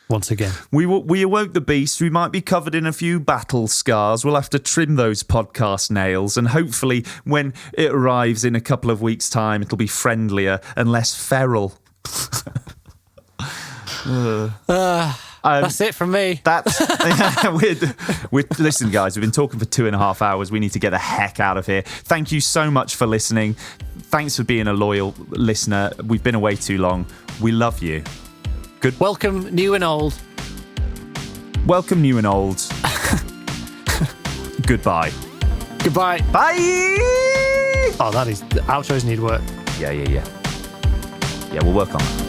once again. We awoke the beast. We might be covered in a few battle scars. We'll have to trim those podcast nails, and hopefully when it arrives in a couple of weeks' time, it'll be friendlier and less feral. That's it from me. That's listen, guys, we've been talking for 2.5 hours. We need to get the heck out of here. Thank you so much for listening. Thanks for being a loyal listener. We've been away too long. We love you. Good. Welcome, new and old. Welcome, new and old. Goodbye. Goodbye. Bye. Oh, the outros need work. Yeah. Yeah, we'll work on that.